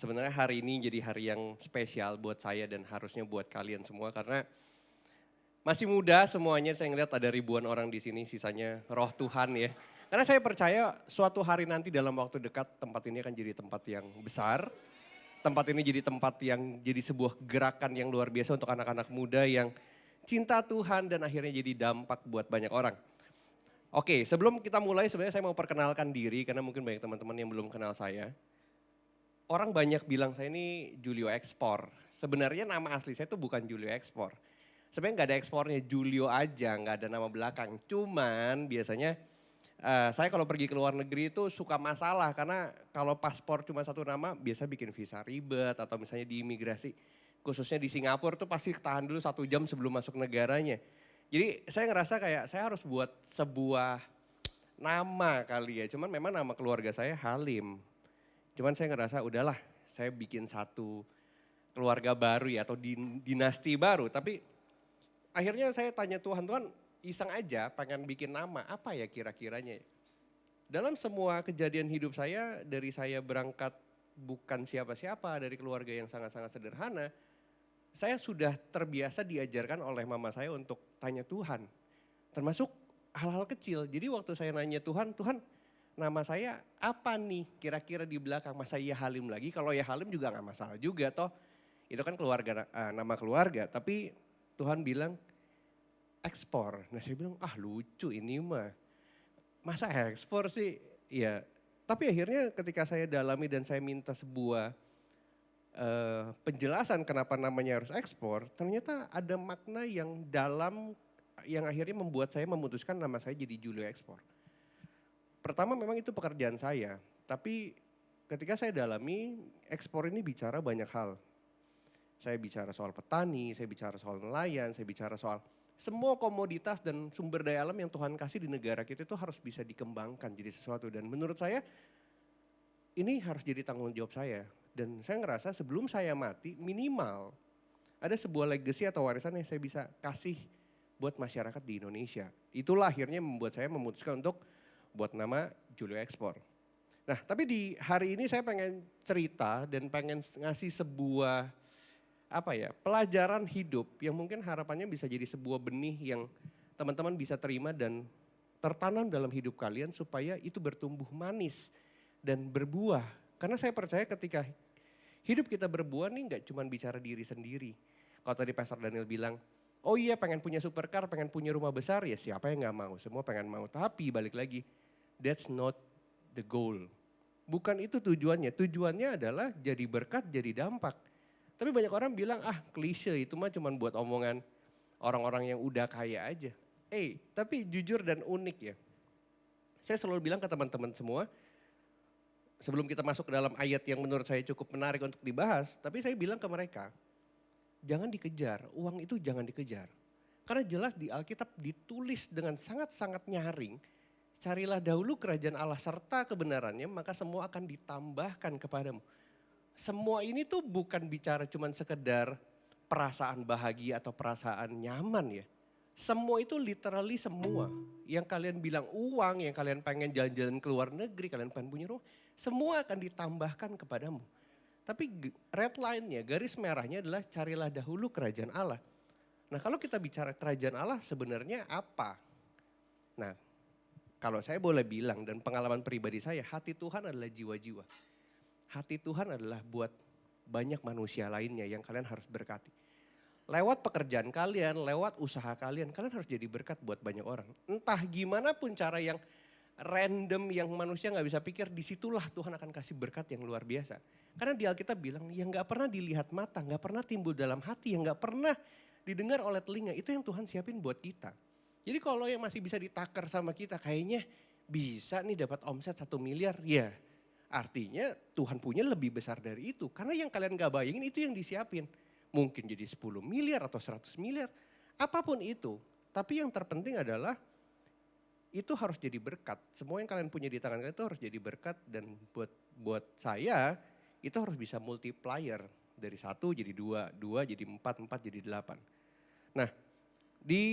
Sebenarnya hari ini jadi hari yang spesial buat saya dan harusnya buat kalian semua karena masih muda semuanya. Saya ngeliat ada ribuan orang di sini, sisanya roh Tuhan ya. Karena saya percaya suatu hari nanti dalam waktu dekat tempat ini akan jadi tempat yang besar. Tempat ini jadi tempat yang jadi sebuah gerakan yang luar biasa untuk anak-anak muda yang cinta Tuhan dan akhirnya jadi dampak buat banyak orang. Oke, sebelum kita mulai sebenarnya saya mau perkenalkan diri karena mungkin banyak teman-teman yang belum kenal saya. Orang banyak bilang saya ini Julio Ekspor. Sebenarnya nama asli saya itu bukan Julio Ekspor. Sebenarnya nggak ada ekspornya, Julio aja, nggak ada nama belakang. Cuman biasanya saya kalau pergi ke luar negeri itu suka masalah karena kalau paspor cuma satu nama biasa bikin visa ribet atau misalnya di imigrasi. Khususnya di Singapura tuh pasti tahan dulu 1 jam sebelum masuk negaranya. Jadi saya ngerasa kayak saya harus buat sebuah nama kali ya. Cuman memang nama keluarga saya Halim. Cuman saya ngerasa udahlah saya bikin satu keluarga baru ya atau dinasti baru. Tapi akhirnya saya tanya Tuhan, Tuhan iseng aja pengen bikin nama apa ya kira-kiranya. Dalam semua kejadian hidup saya dari saya berangkat bukan siapa-siapa dari keluarga yang sangat-sangat sederhana. Saya sudah terbiasa diajarkan oleh mama saya untuk tanya Tuhan. Termasuk hal-hal kecil. Jadi waktu saya nanya Tuhan, Tuhan nama saya apa nih kira-kira di belakang, masa iya Halim lagi? Kalau ya Halim juga gak masalah juga toh. Itu kan keluarga, nama keluarga. Tapi Tuhan bilang ekspor. Nah saya bilang lucu ini mah. Masa ekspor sih? Ya tapi akhirnya ketika saya dalami dan saya minta sebuah penjelasan kenapa namanya harus ekspor. Ternyata ada makna yang dalam yang akhirnya membuat saya memutuskan nama saya jadi Julio Ekspor. Pertama memang itu pekerjaan saya, tapi ketika saya dalami, ekspor ini bicara banyak hal. Saya bicara soal petani, saya bicara soal nelayan, saya bicara soal semua komoditas dan sumber daya alam yang Tuhan kasih di negara kita itu harus bisa dikembangkan jadi sesuatu. Dan menurut saya ini harus jadi tanggung jawab saya. Dan saya ngerasa sebelum saya mati minimal ada sebuah legacy atau warisan yang saya bisa kasih buat masyarakat di Indonesia. Itulah akhirnya membuat saya memutuskan untuk buat nama Julio Ekspor. Nah tapi di hari ini saya pengen cerita dan pengen ngasih sebuah pelajaran hidup yang mungkin harapannya bisa jadi sebuah benih yang teman-teman bisa terima dan tertanam dalam hidup kalian supaya itu bertumbuh manis dan berbuah. Karena saya percaya ketika hidup kita berbuah nih nggak cuma bicara diri sendiri. Kalau tadi Pastor Daniel bilang, oh iya pengen punya supercar, pengen punya rumah besar, ya siapa yang nggak mau, semua pengen mau. Tapi balik lagi, that's not the goal. Bukan itu tujuannya, tujuannya adalah jadi berkat, jadi dampak. Tapi banyak orang bilang, klise itu mah cuma buat omongan orang-orang yang udah kaya aja. Tapi jujur dan unik ya. Saya selalu bilang ke teman-teman semua, sebelum kita masuk ke dalam ayat yang menurut saya cukup menarik untuk dibahas, tapi saya bilang ke mereka, jangan dikejar, uang itu jangan dikejar. Karena jelas di Alkitab ditulis dengan sangat-sangat nyaring, carilah dahulu kerajaan Allah serta kebenarannya, maka semua akan ditambahkan kepadamu. Semua ini tuh bukan bicara cuman sekedar perasaan bahagia atau perasaan nyaman ya. Semua itu literally semua. Yang kalian bilang uang, yang kalian pengen jalan-jalan ke luar negeri, kalian pengen punya rumah, semua akan ditambahkan kepadamu. Tapi red line-nya, garis merahnya adalah carilah dahulu kerajaan Allah. Nah kalau kita bicara kerajaan Allah sebenarnya apa? Nah kalau saya boleh bilang dan pengalaman pribadi saya, hati Tuhan adalah jiwa-jiwa. Hati Tuhan adalah buat banyak manusia lainnya yang kalian harus berkati. Lewat pekerjaan kalian, lewat usaha kalian, kalian harus jadi berkat buat banyak orang. Entah gimana pun cara yang random yang manusia gak bisa pikir, disitulah Tuhan akan kasih berkat yang luar biasa. Karena di Alkitab bilang yang gak pernah dilihat mata, gak pernah timbul dalam hati, yang gak pernah didengar oleh telinga, itu yang Tuhan siapin buat kita. Jadi kalau yang masih bisa ditakar sama kita, kayaknya bisa nih dapat omset 1 miliar, ya. Artinya Tuhan punya lebih besar dari itu. Karena yang kalian gak bayangin itu yang disiapin. Mungkin jadi 10 miliar atau 100 miliar. Apapun itu. Tapi yang terpenting adalah itu harus jadi berkat. Semua yang kalian punya di tangan kalian itu harus jadi berkat. Dan buat saya itu harus bisa multiplier. Dari 1 jadi 2, 2 jadi 4, 4 jadi 8. Nah di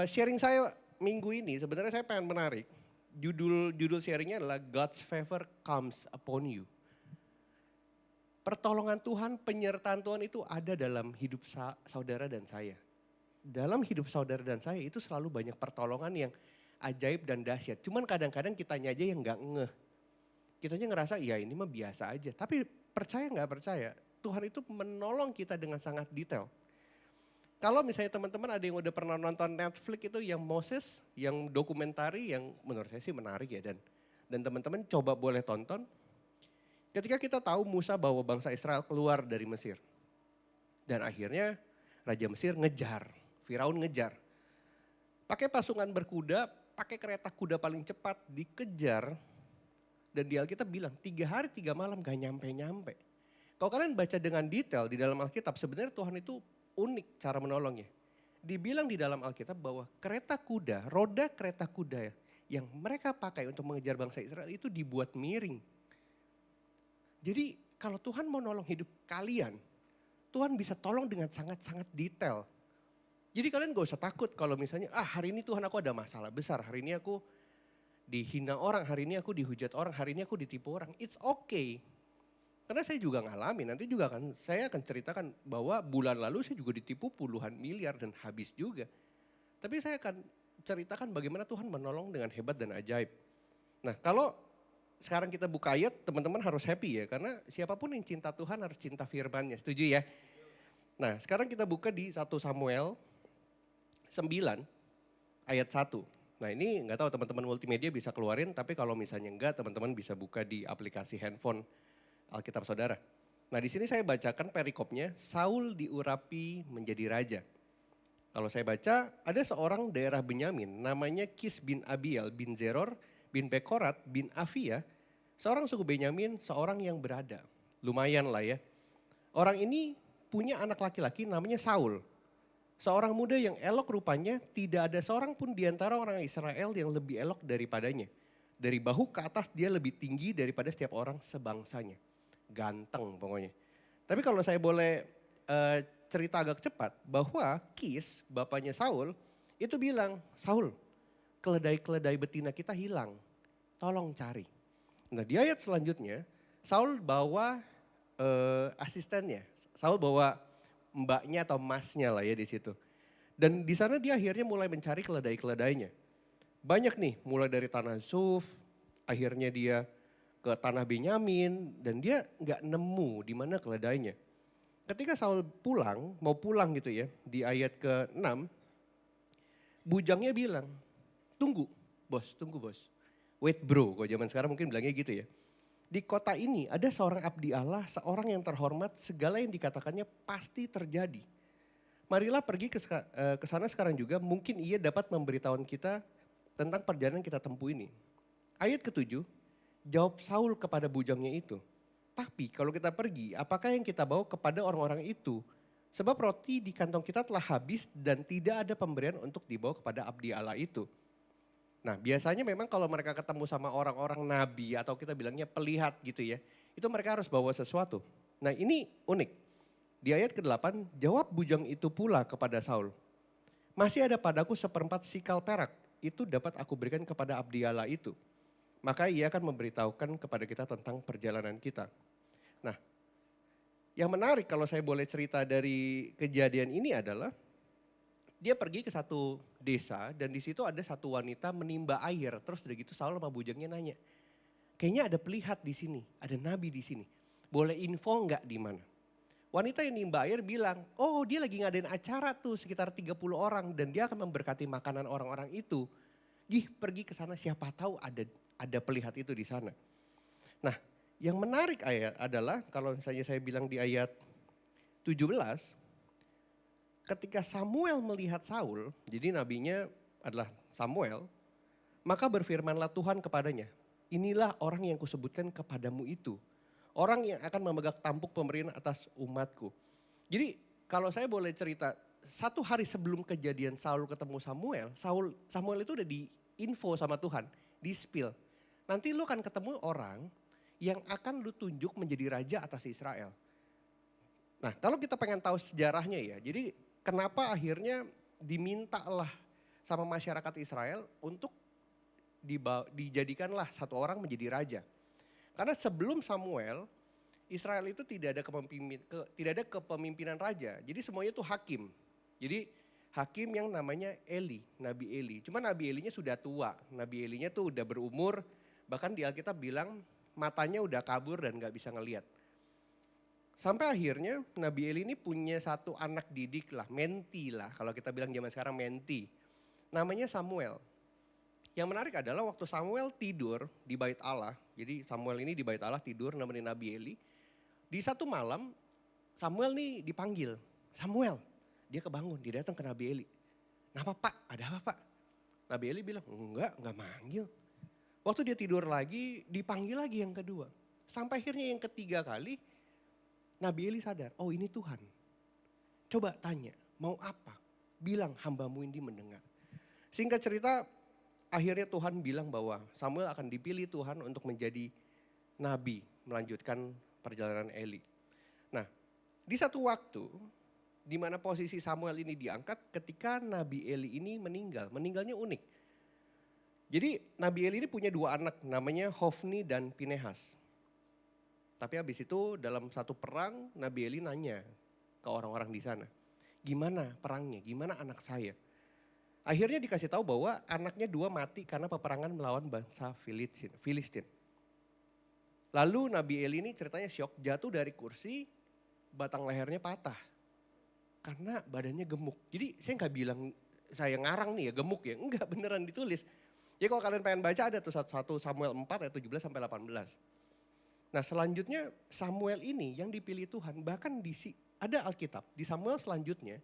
sharing saya minggu ini sebenarnya saya pengen menarik. Judul sharingnya adalah God's favor comes upon you. Pertolongan Tuhan, penyertaan Tuhan itu ada dalam hidup saudara dan saya. Dalam hidup saudara dan saya itu selalu banyak pertolongan yang ajaib dan dahsyat. Cuman kadang-kadang kitanya aja yang nggak ngeh. Kitanya ngerasa ya ini mah biasa aja. Tapi percaya nggak percaya, Tuhan itu menolong kita dengan sangat detail. Kalau misalnya teman-teman ada yang udah pernah nonton Netflix itu yang Moses, yang dokumentari yang menurut saya sih menarik ya. Dan teman-teman coba boleh tonton. Ketika kita tahu Musa bawa bangsa Israel keluar dari Mesir. Dan akhirnya Raja Mesir ngejar, Firaun ngejar. Pakai pasukan berkuda, pakai kereta kuda paling cepat, dikejar. Dan di Alkitab bilang 3 hari 3 malam gak nyampe-nyampe. Kalau kalian baca dengan detail di dalam Alkitab sebenarnya Tuhan itu unik cara menolongnya. Dibilang di dalam Alkitab bahwa kereta kuda, roda kereta kuda yang mereka pakai untuk mengejar bangsa Israel itu dibuat miring. Jadi kalau Tuhan mau nolong hidup kalian, Tuhan bisa tolong dengan sangat-sangat detail. Jadi kalian gak usah takut kalau misalnya, hari ini Tuhan aku ada masalah besar, hari ini aku dihina orang, hari ini aku dihujat orang, hari ini aku ditipu orang. It's okay. Karena saya juga ngalamin, nanti juga saya akan ceritakan bahwa bulan lalu saya juga ditipu puluhan miliar dan habis juga. Tapi saya akan ceritakan bagaimana Tuhan menolong dengan hebat dan ajaib. Nah kalau sekarang kita buka ayat, teman-teman harus happy ya. Karena siapapun yang cinta Tuhan harus cinta firman-Nya, setuju ya? Nah sekarang kita buka di 1 Samuel 9 ayat 1. Nah ini nggak tahu teman-teman multimedia bisa keluarin, tapi kalau misalnya enggak teman-teman bisa buka di aplikasi handphone Alkitab Saudara. Nah di sini saya bacakan perikopnya, Saul diurapi menjadi raja. Kalau saya baca, ada seorang daerah Benyamin namanya Kis bin Abiel bin Zeror bin Bekorat bin Afia, seorang suku Benyamin, seorang yang berada. Lumayan lah ya. Orang ini punya anak laki-laki namanya Saul. Seorang muda yang elok rupanya, tidak ada seorang pun di antara orang Israel yang lebih elok daripadanya. Dari bahu ke atas dia lebih tinggi daripada setiap orang sebangsanya. Ganteng pokoknya. Tapi kalau saya boleh cerita agak cepat, bahwa Kis, bapaknya Saul, itu bilang, Saul, keledai-keledai betina kita hilang, tolong cari. Nah di ayat selanjutnya, Saul bawa asistennya, Saul bawa mbaknya atau masnya lah ya di situ. Dan di sana dia akhirnya mulai mencari keledai-keledainya. Banyak nih, mulai dari tanah Zuf, akhirnya dia ke tanah Benyamin, dan dia nggak nemu di mana keledainya. Ketika Saul pulang, mau pulang gitu ya, di ayat ke-6, bujangnya bilang, tunggu bos. Wait bro, kalau zaman sekarang mungkin bilangnya gitu ya. Di kota ini ada seorang abdi Allah, seorang yang terhormat, segala yang dikatakannya pasti terjadi. Marilah pergi ke sana sekarang juga, mungkin ia dapat memberitahuan kita tentang perjalanan kita tempuh ini. Ayat ke-7, jawab Saul kepada bujangnya itu. Tapi kalau kita pergi, apakah yang kita bawa kepada orang-orang itu? Sebab roti di kantong kita telah habis dan tidak ada pemberian untuk dibawa kepada abdi Allah itu. Nah biasanya memang kalau mereka ketemu sama orang-orang nabi atau kita bilangnya pelihat gitu ya. Itu mereka harus bawa sesuatu. Nah ini unik. Di ayat ke-8 jawab bujang itu pula kepada Saul. Masih ada padaku 1/4 sikal perak. Itu dapat aku berikan kepada abdi Allah itu. Maka ia akan memberitahukan kepada kita tentang perjalanan kita. Nah yang menarik kalau saya boleh cerita dari kejadian ini adalah dia pergi ke satu desa dan di situ ada satu wanita menimba air. Terus udah gitu Saul sama bujangnya nanya, kayaknya ada pelihat di sini, ada nabi di sini. Boleh info nggak di mana? Wanita yang nimba air bilang, oh dia lagi ngadain acara tuh sekitar 30 orang dan dia akan memberkati makanan orang-orang itu. Pergi ke sana siapa tahu ada pelihat itu di sana. Nah, yang menarik ayat adalah kalau misalnya saya bilang di ayat 17, ketika Samuel melihat Saul, jadi nabinya adalah Samuel, maka berfirmanlah Tuhan kepadanya, inilah orang yang kusebutkan kepadamu itu. Orang yang akan memegang tampuk pemerintahan atas umatku. Jadi kalau saya boleh cerita, 1 hari sebelum kejadian Saul ketemu Samuel, Samuel itu udah diinfo sama Tuhan, di spill. Nanti lu akan ketemu orang yang akan lu tunjuk menjadi raja atas Israel. Nah kalau kita pengen tahu sejarahnya ya, jadi kenapa akhirnya dimintalah sama masyarakat Israel untuk dijadikanlah satu orang menjadi raja. Karena sebelum Samuel Israel itu tidak ada kepemimpinan raja. Jadi semuanya itu hakim. Jadi hakim yang namanya Eli, Nabi Eli. Cuma Nabi Elinya sudah tua. Nabi Elinya tuh udah berumur, bahkan di Alkitab bilang matanya udah kabur dan gak bisa ngelihat. Sampai akhirnya Nabi Eli ini punya satu anak didik lah, menti lah. Kalau kita bilang zaman sekarang menti. Namanya Samuel. Yang menarik adalah waktu Samuel tidur di bait Allah. Jadi Samuel ini di bait Allah tidur nemenin Nabi Eli. Di satu malam Samuel nih dipanggil. Samuel, dia kebangun, dia datang ke Nabi Eli. Kenapa Pak? Ada apa Pak? Nabi Eli bilang, enggak manggil. Waktu dia tidur lagi, dipanggil lagi yang kedua. Sampai akhirnya yang ketiga kali, Nabi Eli sadar, oh ini Tuhan. Coba tanya, mau apa? Bilang hambamu ini mendengar. Singkat cerita, akhirnya Tuhan bilang bahwa Samuel akan dipilih Tuhan untuk menjadi nabi, melanjutkan perjalanan Eli. Nah, di satu waktu di mana posisi Samuel ini diangkat ketika Nabi Eli ini meninggal. Meninggalnya unik. Jadi Nabi Eli ini punya dua anak namanya Hofni dan Pinehas. Tapi habis itu dalam satu perang Nabi Eli nanya ke orang-orang di sana. Gimana perangnya? Gimana anak saya? Akhirnya dikasih tahu bahwa anaknya dua mati karena peperangan melawan bangsa Filistin. Lalu Nabi Eli ini ceritanya syok, jatuh dari kursi, batang lehernya patah. Karena badannya gemuk. Jadi saya nggak bilang saya ngarang nih ya gemuk ya, enggak beneran ditulis. Jadi kalau kalian pengen baca ada tuh 1 Samuel 4 ayat 17 sampai 18. Nah selanjutnya Samuel ini yang dipilih Tuhan, bahkan ada Alkitab di Samuel selanjutnya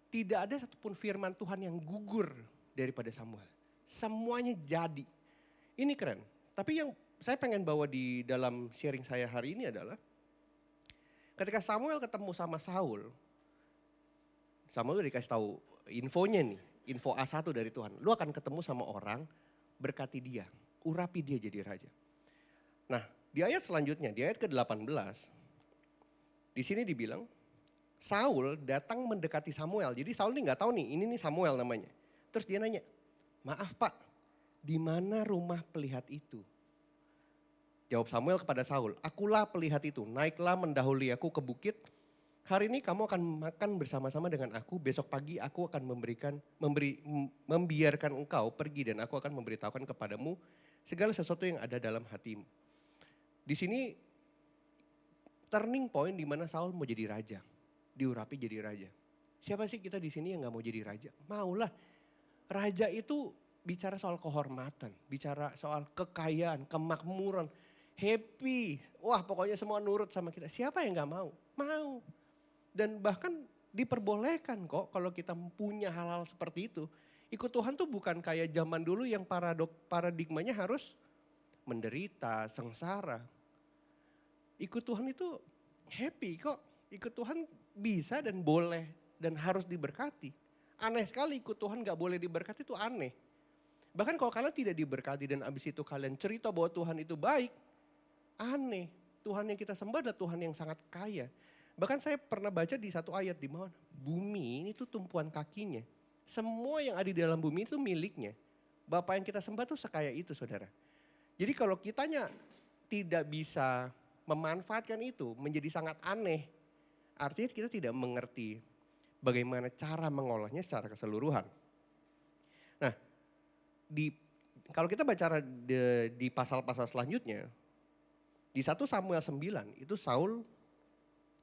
tidak ada satupun firman Tuhan yang gugur daripada Samuel. Semuanya jadi. Ini keren. Tapi yang saya pengen bawa di dalam sharing saya hari ini adalah ketika Samuel ketemu sama Saul udah dikasih tahu infonya nih, info A1 dari Tuhan. Lu akan ketemu sama orang, berkati dia, urapi dia jadi raja. Nah, di ayat selanjutnya, di ayat ke-18, di sini dibilang Saul datang mendekati Samuel. Jadi Saul ini nggak tahu nih, ini nih Samuel namanya. Terus dia nanya, maaf Pak, di mana rumah pelihat itu? Jawab Samuel kepada Saul, akulah pelihat itu, naiklah mendahului aku ke bukit. Hari ini kamu akan makan bersama-sama dengan aku, besok pagi aku akan membiarkan engkau pergi dan aku akan memberitahukan kepadamu segala sesuatu yang ada dalam hatimu. Di sini turning point di mana Saul mau jadi raja, diurapi jadi raja. Siapa sih kita di sini yang gak mau jadi raja? Maulah. Raja itu bicara soal kehormatan, bicara soal kekayaan, kemakmuran, happy. Wah pokoknya semua nurut sama kita. Siapa yang gak mau? Mau. Dan bahkan diperbolehkan kok kalau kita punya hal-hal seperti itu. Ikut Tuhan tuh bukan kayak zaman dulu yang paradigmanya harus menderita, sengsara. Ikut Tuhan itu happy kok. Ikut Tuhan bisa dan boleh dan harus diberkati. Aneh sekali ikut Tuhan gak boleh diberkati itu aneh. Bahkan kalau kalian tidak diberkati dan abis itu kalian cerita bahwa Tuhan itu baik, aneh. Tuhan yang kita sembah adalah Tuhan yang sangat kaya. Bahkan saya pernah baca di satu ayat di mana bumi ini tuh tumpuan kakinya. Semua yang ada di dalam bumi itu miliknya. Bapak yang kita sembah tuh sekaya itu saudara. Jadi kalau kitanya tidak bisa memanfaatkan itu menjadi sangat aneh. Artinya kita tidak mengerti bagaimana cara mengolahnya secara keseluruhan. Nah, kalau kita baca di pasal-pasal selanjutnya, di 1 Samuel 9 itu Saul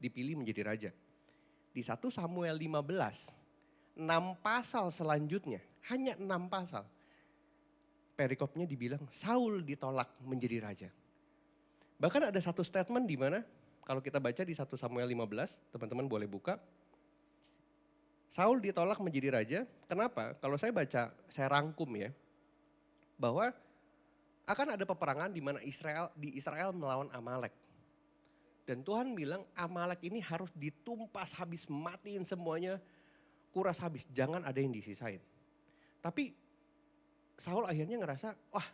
dipilih menjadi raja. Di 1 Samuel 15, 6 pasal selanjutnya, hanya 6 pasal. Perikopnya dibilang Saul ditolak menjadi raja. Bahkan ada satu statement di mana kalau kita baca di 1 Samuel 15, teman-teman boleh buka. Saul ditolak menjadi raja, kenapa? Kalau saya baca, saya rangkum ya. Bahwa akan ada peperangan di mana Israel melawan Amalek. Dan Tuhan bilang Amalek ini harus ditumpas habis, matiin semuanya, kuras habis, jangan ada yang disisain. Tapi Saul akhirnya ngerasa, wah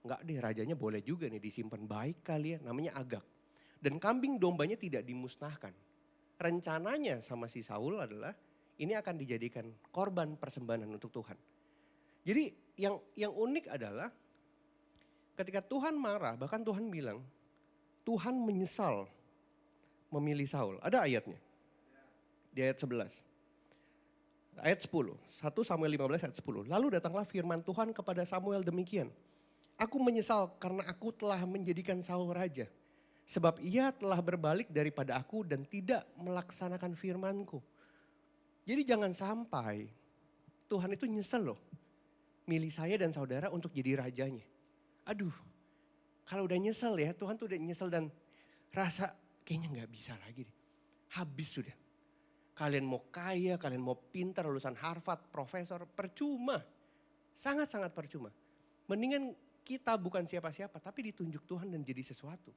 enggak deh rajanya boleh juga nih disimpan baik kali ya, namanya Agag. Dan kambing dombanya tidak dimusnahkan. Rencananya sama si Saul adalah ini akan dijadikan korban persembahan untuk Tuhan. Jadi yang unik adalah ketika Tuhan marah, bahkan Tuhan bilang, Tuhan menyesal memilih Saul? Ada ayatnya. Di ayat 11. Ayat 10. 1 Samuel 15 ayat 10. Lalu datanglah firman Tuhan kepada Samuel demikian. Aku menyesal karena aku telah menjadikan Saul raja. Sebab ia telah berbalik daripada aku dan tidak melaksanakan firmanku. Jadi jangan sampai Tuhan itu nyesel loh. Milih saya dan saudara untuk jadi rajanya. Aduh, kalau udah nyesel ya, Tuhan tuh udah nyesel dan rasa kayaknya gak bisa lagi deh. Habis sudah. Kalian mau kaya, kalian mau pintar, lulusan Harvard, profesor, percuma. Sangat-sangat percuma. Mendingan kita bukan siapa-siapa, tapi ditunjuk Tuhan dan jadi sesuatu.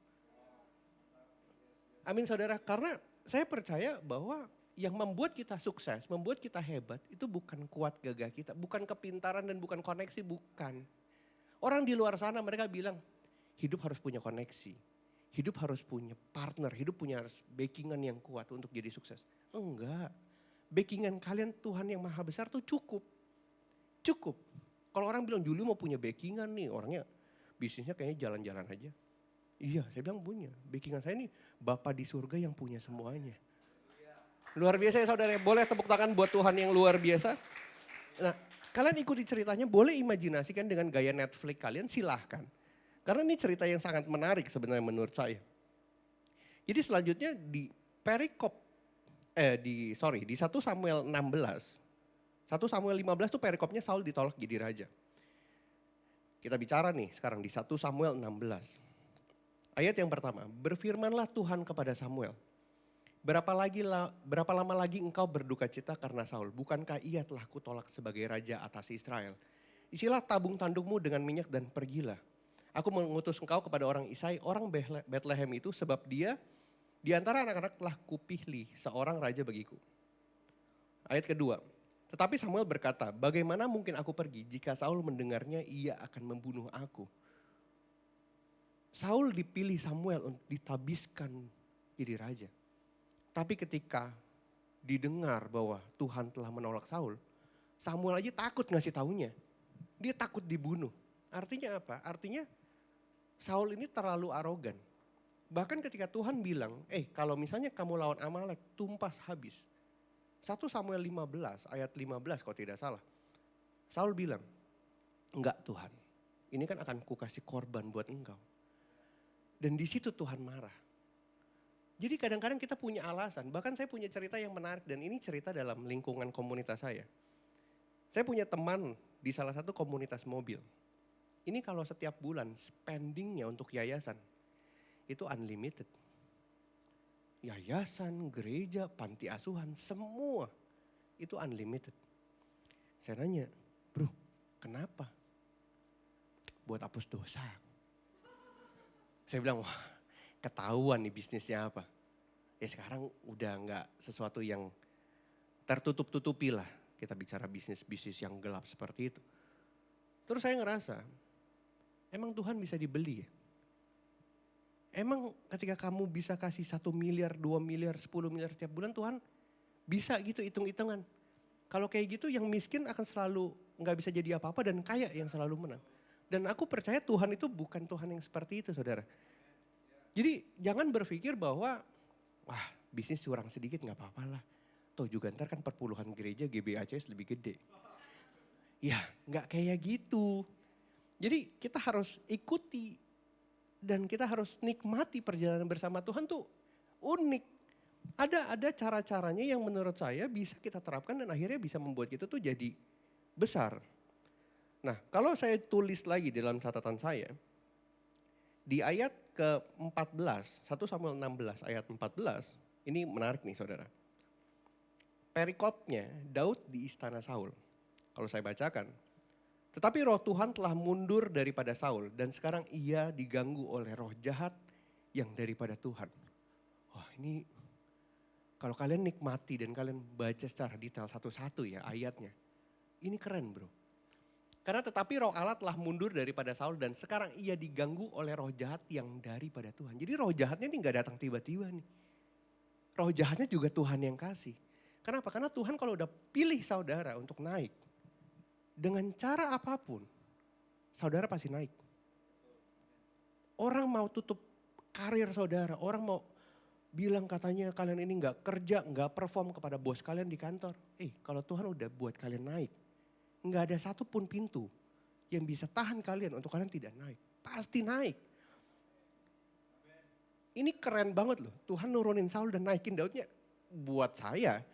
Amin saudara, karena saya percaya bahwa yang membuat kita sukses, membuat kita hebat, itu bukan kuat gagah kita, bukan kepintaran dan bukan koneksi, bukan. Orang di luar sana mereka bilang, hidup harus punya koneksi, hidup harus punya partner, hidup punya harus backingan yang kuat untuk jadi sukses. Enggak, backingan kalian Tuhan yang maha besar tuh cukup. Cukup. Kalau orang bilang Juli mau punya backingan nih, orangnya bisnisnya kayaknya jalan-jalan aja. Iya, saya bilang punya. Backingan saya nih Bapa di surga yang punya semuanya. Luar biasa ya saudara, boleh tepuk tangan buat Tuhan yang luar biasa. Nah, kalian ikuti ceritanya, boleh imajinasikan dengan gaya Netflix kalian, silahkan. Karena ini cerita yang sangat menarik sebenarnya menurut saya. Jadi selanjutnya di perikop, di 1 Samuel 16, 1 Samuel 15 tuh perikopnya Saul ditolak jadi raja. Kita bicara nih sekarang di 1 Samuel 16. Ayat yang pertama, berfirmanlah Tuhan kepada Samuel. Berapa lama lagi engkau berduka cita karena Saul? Bukankah ia telah kutolak sebagai raja atas Israel? Isilah tabung tandukmu dengan minyak dan pergilah. Aku mengutus engkau kepada orang Isai, orang Bethlehem itu, sebab dia di antara anak-anak telah kupilih seorang raja bagiku. Ayat kedua, tetapi Samuel berkata, bagaimana mungkin aku pergi jika Saul mendengarnya ia akan membunuh aku. Saul dipilih Samuel untuk ditabiskan jadi raja. Tapi ketika didengar bahwa Tuhan telah menolak Saul, Samuel aja takut ngasih taunya. Dia takut dibunuh. Artinya apa? Artinya Saul ini terlalu arogan. Bahkan ketika Tuhan bilang, kalau misalnya kamu lawan Amalek, tumpas habis. 1 Samuel 15 ayat 15 kalau tidak salah. Saul bilang, enggak Tuhan, ini kan akan kukasih korban buat engkau. Dan di situ Tuhan marah. Jadi kadang-kadang kita punya alasan, bahkan saya punya cerita yang menarik dan ini cerita dalam lingkungan komunitas saya. Saya punya teman di salah satu komunitas mobil. Ini kalau setiap bulan spendingnya untuk yayasan, itu unlimited. Yayasan, gereja, panti asuhan, semua itu unlimited. Saya nanya, bro kenapa? Buat hapus dosa. Saya bilang, wah ketahuan nih bisnisnya apa. Ya sekarang udah gak sesuatu yang tertutup-tutupi lah. Kita bicara bisnis-bisnis yang gelap seperti itu. Terus saya ngerasa, emang Tuhan bisa dibeli ya? Emang ketika kamu bisa kasih 1 miliar, 2 miliar, 10 miliar setiap bulan Tuhan bisa gitu hitung-hitungan. Kalau kayak gitu yang miskin akan selalu gak bisa jadi apa-apa dan kaya yang selalu menang. Dan aku percaya Tuhan itu bukan Tuhan yang seperti itu saudara. Jadi jangan berpikir bahwa wah bisnis curang sedikit gak apa-apa lah. Toh juga ntar kan perpuluhan gereja GBACS lebih gede. Ya gak kayak gitu. Jadi kita harus ikuti dan kita harus nikmati perjalanan bersama Tuhan tuh unik. Ada cara-caranya yang menurut saya bisa kita terapkan dan akhirnya bisa membuat kita tuh jadi besar. Nah kalau saya tulis lagi dalam catatan saya, di ayat ke-14, 1 Samuel 16 ayat 14, ini menarik nih saudara. Perikopnya Daud di istana Saul. Kalau saya bacakan, tetapi roh Tuhan telah mundur daripada Saul dan sekarang ia diganggu oleh roh jahat yang daripada Tuhan. Wah ini kalau kalian nikmati dan kalian baca secara detail satu-satu ya ayatnya. Ini keren bro. Karena tetapi roh Allah telah mundur daripada Saul dan sekarang ia diganggu oleh roh jahat yang daripada Tuhan. Jadi roh jahatnya ini gak datang tiba-tiba nih. Roh jahatnya juga Tuhan yang kasih. Kenapa? Karena Tuhan kalau udah pilih saudara untuk naik, dengan cara apapun, saudara pasti naik. Orang mau tutup karir saudara, orang mau bilang katanya kalian ini nggak kerja, nggak perform kepada bos kalian di kantor. Kalau Tuhan udah buat kalian naik, nggak ada satupun pintu yang bisa tahan kalian untuk kalian tidak naik. Pasti naik. Ini keren banget loh. Tuhan nurunin Saul dan naikin Daudnya. Buat saya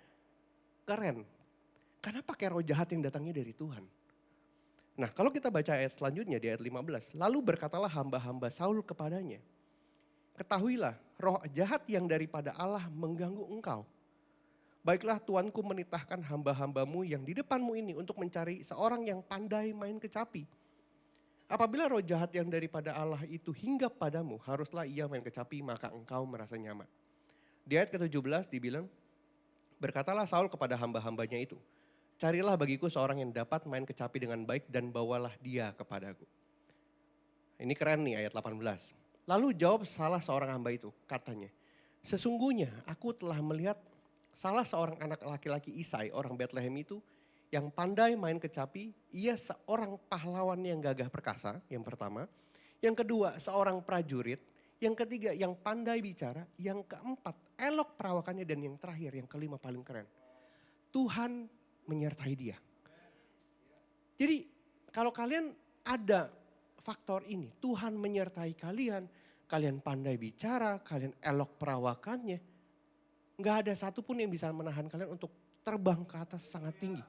keren. Karena pakai roh jahat yang datangnya dari Tuhan. Nah kalau kita baca ayat selanjutnya di ayat 15. Lalu berkatalah hamba-hamba Saul kepadanya. Ketahuilah roh jahat yang daripada Allah mengganggu engkau. Baiklah tuanku menitahkan hamba-hambamu yang di depanmu ini untuk mencari seorang yang pandai main kecapi. Apabila roh jahat yang daripada Allah itu hinggap padamu, haruslah ia main kecapi maka engkau merasa nyaman. Di ayat ke-17 dibilang, berkatalah Saul kepada hamba-hambanya itu, carilah bagiku seorang yang dapat main kecapi dengan baik dan bawalah dia kepadaku. Ini keren nih ayat 18. Lalu jawab salah seorang hamba itu, katanya, sesungguhnya aku telah melihat salah seorang anak laki-laki Isai, orang Bethlehem itu, yang pandai main kecapi, ia seorang pahlawan yang gagah perkasa, yang pertama. Yang kedua, seorang prajurit. Yang ketiga, yang pandai bicara. Yang keempat, elok perawakannya. Dan yang terakhir, yang kelima paling keren. Tuhan menyertai dia. Jadi kalau kalian ada faktor ini, Tuhan menyertai kalian, kalian pandai bicara, kalian elok perawakannya. Gak ada satupun yang bisa menahan kalian untuk terbang ke atas sangat tinggi.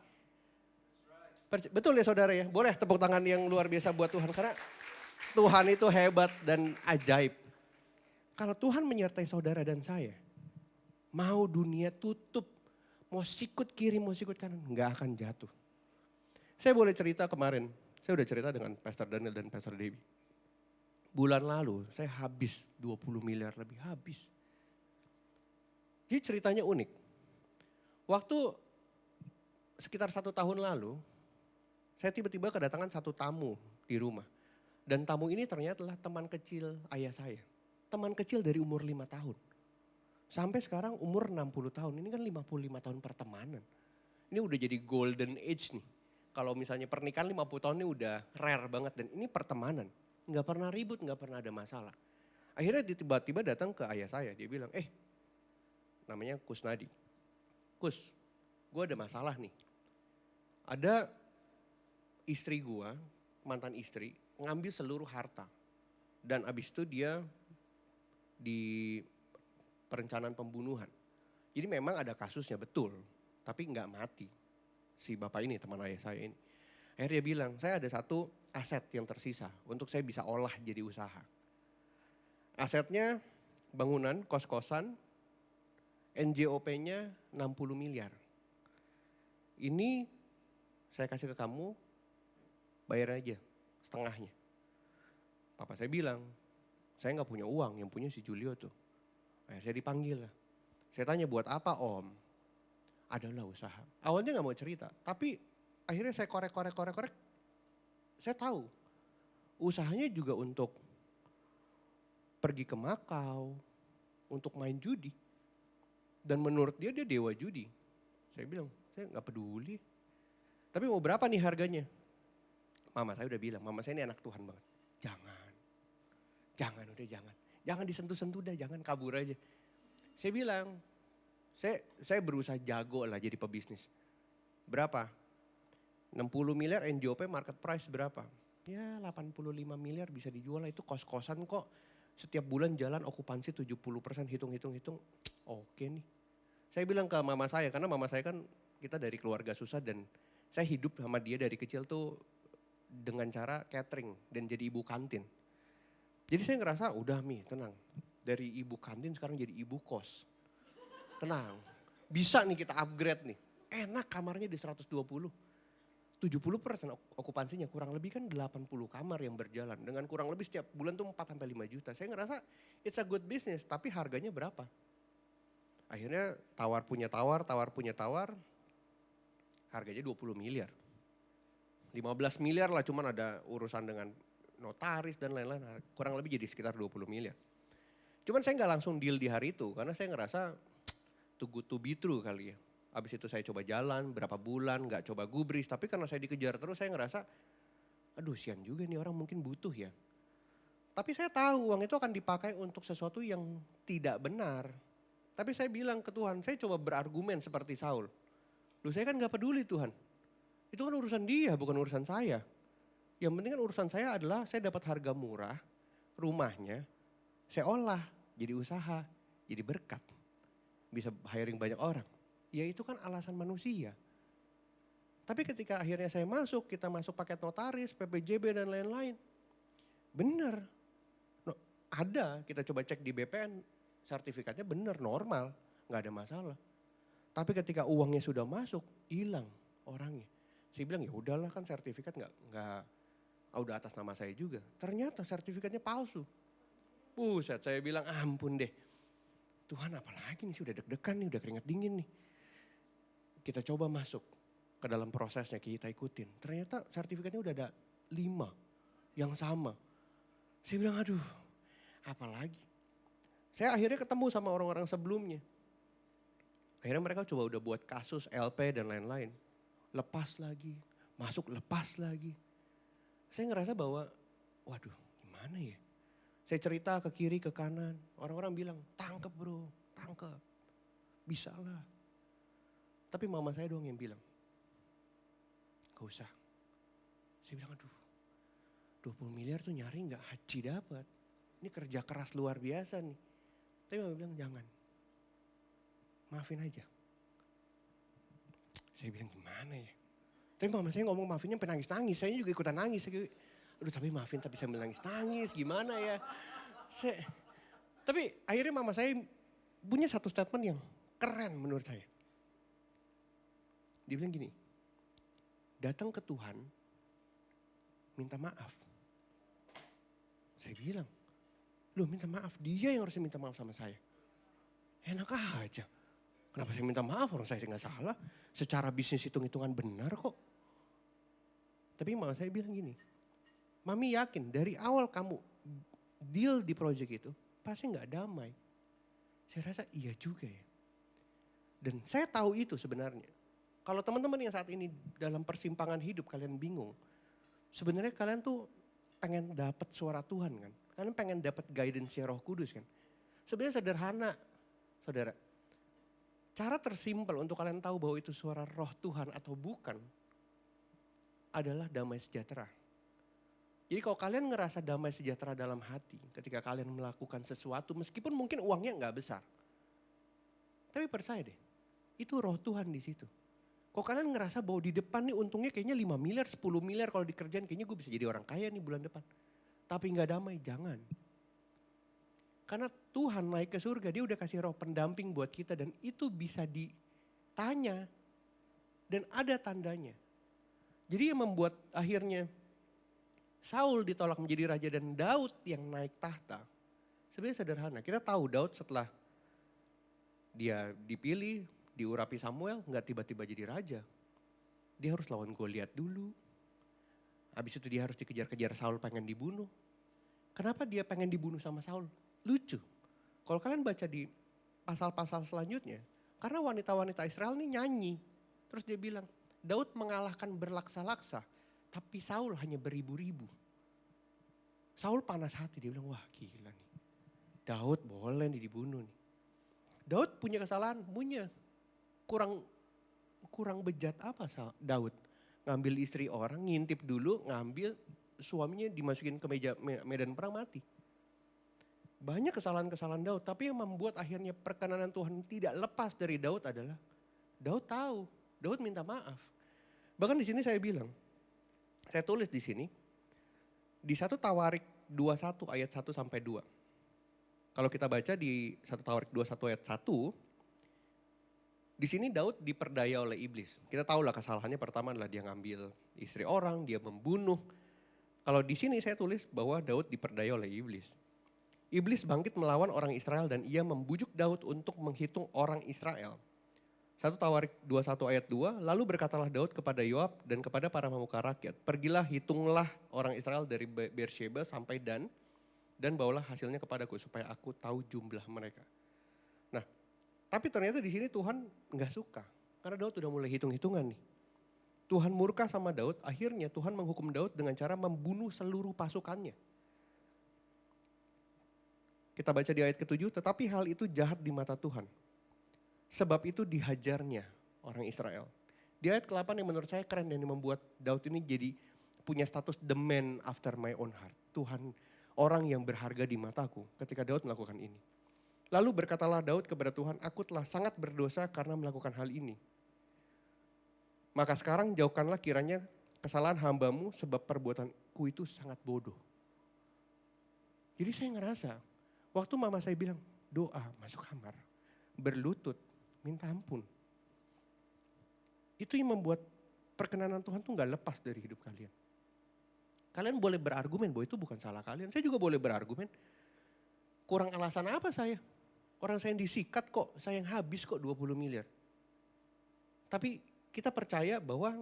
Betul ya saudara ya, boleh tepuk tangan yang luar biasa buat Tuhan. Karena Tuhan itu hebat dan ajaib. Kalau Tuhan menyertai saudara dan saya, mau dunia tutup, mau sikut kiri, mau sikut kanan, gak akan jatuh. Saya boleh cerita kemarin, saya udah cerita dengan Pastor Daniel dan Pastor Debbie. Bulan lalu saya habis 20 miliar lebih, habis. Jadi ceritanya unik. Waktu sekitar 1 tahun lalu, saya tiba-tiba kedatangan satu tamu di rumah. Dan tamu ini ternyata adalah teman kecil ayah saya. Teman kecil dari umur 5 tahun. Sampai sekarang umur 60 tahun, ini kan 55 tahun pertemanan. Ini udah jadi golden age nih. Kalau misalnya pernikahan 50 tahun ini udah rare banget dan ini pertemanan. Nggak pernah ribut, nggak pernah ada masalah. Akhirnya tiba-tiba datang ke ayah saya, dia bilang, namanya Kusnadi. Kus, gue ada masalah nih. Ada istri gue, mantan istri, ngambil seluruh harta. Dan abis itu dia di perencanaan pembunuhan. Jadi memang ada kasusnya betul, tapi nggak mati. Si bapak ini, teman ayah saya ini. Akhirnya dia bilang, saya ada satu aset yang tersisa untuk saya bisa olah jadi usaha. Asetnya bangunan, kos-kosan, NJOP-nya 60 miliar. Ini saya kasih ke kamu, bayar aja setengahnya. Papa saya bilang, saya nggak punya uang, yang punya si Julio tuh. Akhirnya saya dipanggil lah. Saya tanya buat apa om? Adalah usaha. Awalnya nggak mau cerita, tapi akhirnya saya korek. Saya tahu usahanya juga untuk pergi ke Makau, untuk main judi. Dan menurut dia dewa judi. Saya bilang, saya nggak peduli. Tapi mau berapa nih harganya? Mama saya udah bilang, mama saya ini anak Tuhan banget. Jangan udah jangan. Jangan disentuh-sentuh dah, jangan kabur aja. Saya bilang, saya berusaha jago lah jadi pebisnis. Berapa? 60 miliar NJOP market price berapa? Ya 85 miliar bisa dijual lah, itu kos-kosan kok. Setiap bulan jalan okupansi 70%, hitung-hitung. Oke nih. Saya bilang ke mama saya, karena mama saya kan kita dari keluarga susah dan saya hidup sama dia dari kecil tuh dengan cara catering dan jadi ibu kantin. Jadi saya ngerasa udah Mi tenang, dari ibu kantin sekarang jadi ibu kos. Tenang, bisa nih kita upgrade nih. Enak kamarnya di 120. 70% okupansinya, kurang lebih kan 80 kamar yang berjalan. Dengan kurang lebih setiap bulan tuh 4-5 juta. Saya ngerasa it's a good business, tapi harganya berapa? Akhirnya tawar punya tawar, harganya 20 miliar. 15 miliar lah cuman ada urusan dengan notaris dan lain-lain. Kurang lebih jadi sekitar 20 miliar. Cuman saya nggak langsung deal di hari itu karena saya ngerasa too good to be true kali ya. Habis itu saya coba jalan berapa bulan, gak coba gubris. Tapi karena saya dikejar terus saya ngerasa, aduh sian juga nih orang mungkin butuh ya. Tapi saya tahu uang itu akan dipakai untuk sesuatu yang tidak benar. Tapi saya bilang ke Tuhan, saya coba berargumen seperti Saul. Loh saya kan gak peduli Tuhan. Itu kan urusan dia, bukan urusan saya. Yang penting kan urusan saya adalah saya dapat harga murah, rumahnya, saya olah, jadi usaha, jadi berkat. Bisa hiring banyak orang. Ya itu kan alasan manusia. Tapi ketika akhirnya saya masuk, kita masuk paket notaris, PPJB dan lain-lain. Benar. No, ada, kita coba cek di BPN, sertifikatnya benar, normal, nggak ada masalah. Tapi ketika uangnya sudah masuk, hilang orangnya. Saya bilang ya udahlah kan sertifikat nggak udah atas nama saya juga. Ternyata sertifikatnya palsu. Buset, saya bilang ampun deh. Tuhan apalagi nih, sudah deg-degan nih, udah keringat dingin nih. Kita coba masuk ke dalam prosesnya, kita ikutin. Ternyata sertifikatnya udah ada 5 yang sama. Saya bilang aduh apalagi. Saya akhirnya ketemu sama orang-orang sebelumnya. Akhirnya mereka coba udah buat kasus LP dan lain-lain. Lepas lagi, masuk lepas lagi. Saya ngerasa bahwa waduh gimana ya. Saya cerita ke kiri ke kanan. Orang-orang bilang tangkep bro, tangkep. Bisa lah. Tapi mama saya doang yang bilang gak usah. Saya bilang aduh 20 miliar tuh nyari gak haji dapat. Ini kerja keras luar biasa nih. Tapi mama bilang jangan. Maafin aja. Saya bilang gimana ya. Tapi mama saya ngomong maafinnya sampai nangis-nangis. Saya juga ikutan nangis. Aduh tapi maafin tapi sambil nangis-nangis gimana ya. Tapi akhirnya mama saya punya satu statement yang keren menurut saya. Dia bilang gini, datang ke Tuhan minta maaf. Saya bilang, loh minta maaf, dia yang harusnya minta maaf sama saya. Enak aja, kenapa saya minta maaf, orang saya nggak salah. Secara bisnis hitung-hitungan benar kok. Tapi mama saya bilang gini, Mami yakin dari awal kamu deal di proyek itu pasti nggak damai. Saya rasa iya juga ya. Dan saya tahu itu sebenarnya. Kalau teman-teman yang saat ini dalam persimpangan hidup kalian bingung. Sebenarnya kalian tuh pengen dapat suara Tuhan kan. Kalian pengen dapat guidance-nya Roh Kudus kan. Sebenarnya sederhana saudara. Cara tersimpel untuk kalian tahu bahwa itu suara Roh Tuhan atau bukan adalah damai sejahtera. Jadi kalau kalian ngerasa damai sejahtera dalam hati ketika kalian melakukan sesuatu meskipun mungkin uangnya nggak besar. Tapi percaya deh, itu Roh Tuhan di situ. Kok kalian ngerasa bahwa di depan nih untungnya kayaknya 5 miliar, 10 miliar kalau dikerjain kayaknya gue bisa jadi orang kaya nih bulan depan. Tapi gak damai, jangan. Karena Tuhan naik ke surga, dia udah kasih roh pendamping buat kita dan itu bisa ditanya. Dan ada tandanya. Jadi yang membuat akhirnya Saul ditolak menjadi raja dan Daud yang naik tahta. Sebenarnya sederhana, kita tahu Daud setelah dia dipilih, diurapi Samuel, nggak tiba-tiba jadi raja. Dia harus lawan Goliat dulu. Habis itu dia harus dikejar-kejar Saul pengen dibunuh. Kenapa dia pengen dibunuh sama Saul? Lucu. Kalau kalian baca di pasal-pasal selanjutnya. Karena wanita-wanita Israel ini nyanyi. Terus dia bilang, Daud mengalahkan berlaksa-laksa. Tapi Saul hanya beribu-ribu. Saul panas hati, dia bilang wah gila nih. Daud boleh nih dibunuh nih. Daud punya kesalahan, punya. Kurang bejat apa Daud? Ngambil istri orang, ngintip dulu, ngambil suaminya dimasukin ke medan perang mati. Banyak kesalahan-kesalahan Daud, tapi yang membuat akhirnya perkenanan Tuhan tidak lepas dari Daud adalah Daud tahu, Daud minta maaf. Bahkan di sini saya bilang, saya tulis di sini, di 1 Tawarik 21 ayat 1 sampai 2. Kalau kita baca di 1 Tawarik 21 ayat 1, di sini Daud diperdaya oleh iblis. Kita tahu lah kesalahannya pertama adalah dia ngambil istri orang, dia membunuh. Kalau di sini saya tulis bahwa Daud diperdaya oleh iblis. Iblis bangkit melawan orang Israel dan ia membujuk Daud untuk menghitung orang Israel. 1 Tawarik 21 ayat 2, lalu berkatalah Daud kepada Yoab dan kepada para pemuka rakyat, pergilah hitunglah orang Israel dari Beersheba sampai Dan bawalah hasilnya kepadaku supaya aku tahu jumlah mereka. Nah, tapi ternyata di sini Tuhan nggak suka karena Daud udah mulai hitung-hitungan nih. Tuhan murka sama Daud, akhirnya Tuhan menghukum Daud dengan cara membunuh seluruh pasukannya. Kita baca di ayat ke-7, tetapi hal itu jahat di mata Tuhan. Sebab itu dihajarnya orang Israel. Di ayat ke-8 yang menurut saya keren dan yang membuat Daud ini jadi punya status the man after my own heart. Tuhan, orang yang berharga di mataku ketika Daud melakukan ini. Lalu berkatalah Daud kepada Tuhan, aku telah sangat berdosa karena melakukan hal ini. Maka sekarang jauhkanlah kiranya kesalahan hambamu sebab perbuatanku itu sangat bodoh. Jadi saya ngerasa, waktu mama saya bilang, doa masuk kamar, berlutut, minta ampun. Itu yang membuat perkenanan Tuhan tuh gak lepas dari hidup kalian. Kalian boleh berargumen bahwa itu bukan salah kalian. Saya juga boleh berargumen, kurang alasan apa saya? Orang saya yang disikat kok, saya yang habis kok 20 miliar. Tapi kita percaya bahwa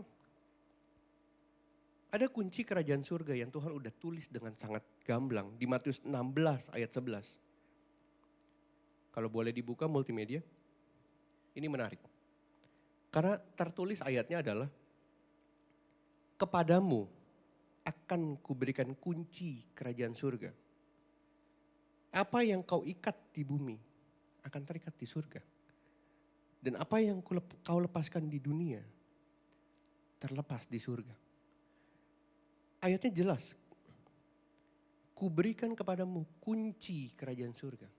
ada kunci kerajaan surga yang Tuhan udah tulis dengan sangat gamblang di Matius 16 ayat 11. Kalau boleh dibuka multimedia, ini menarik. Karena tertulis ayatnya adalah, kepadamu akan kuberikan kunci kerajaan surga. Apa yang kau ikat di bumi akan terikat di surga. Dan apa yang kau lepaskan di dunia terlepas di surga. Ayatnya jelas. Kuberikan kepadamu kunci kerajaan surga.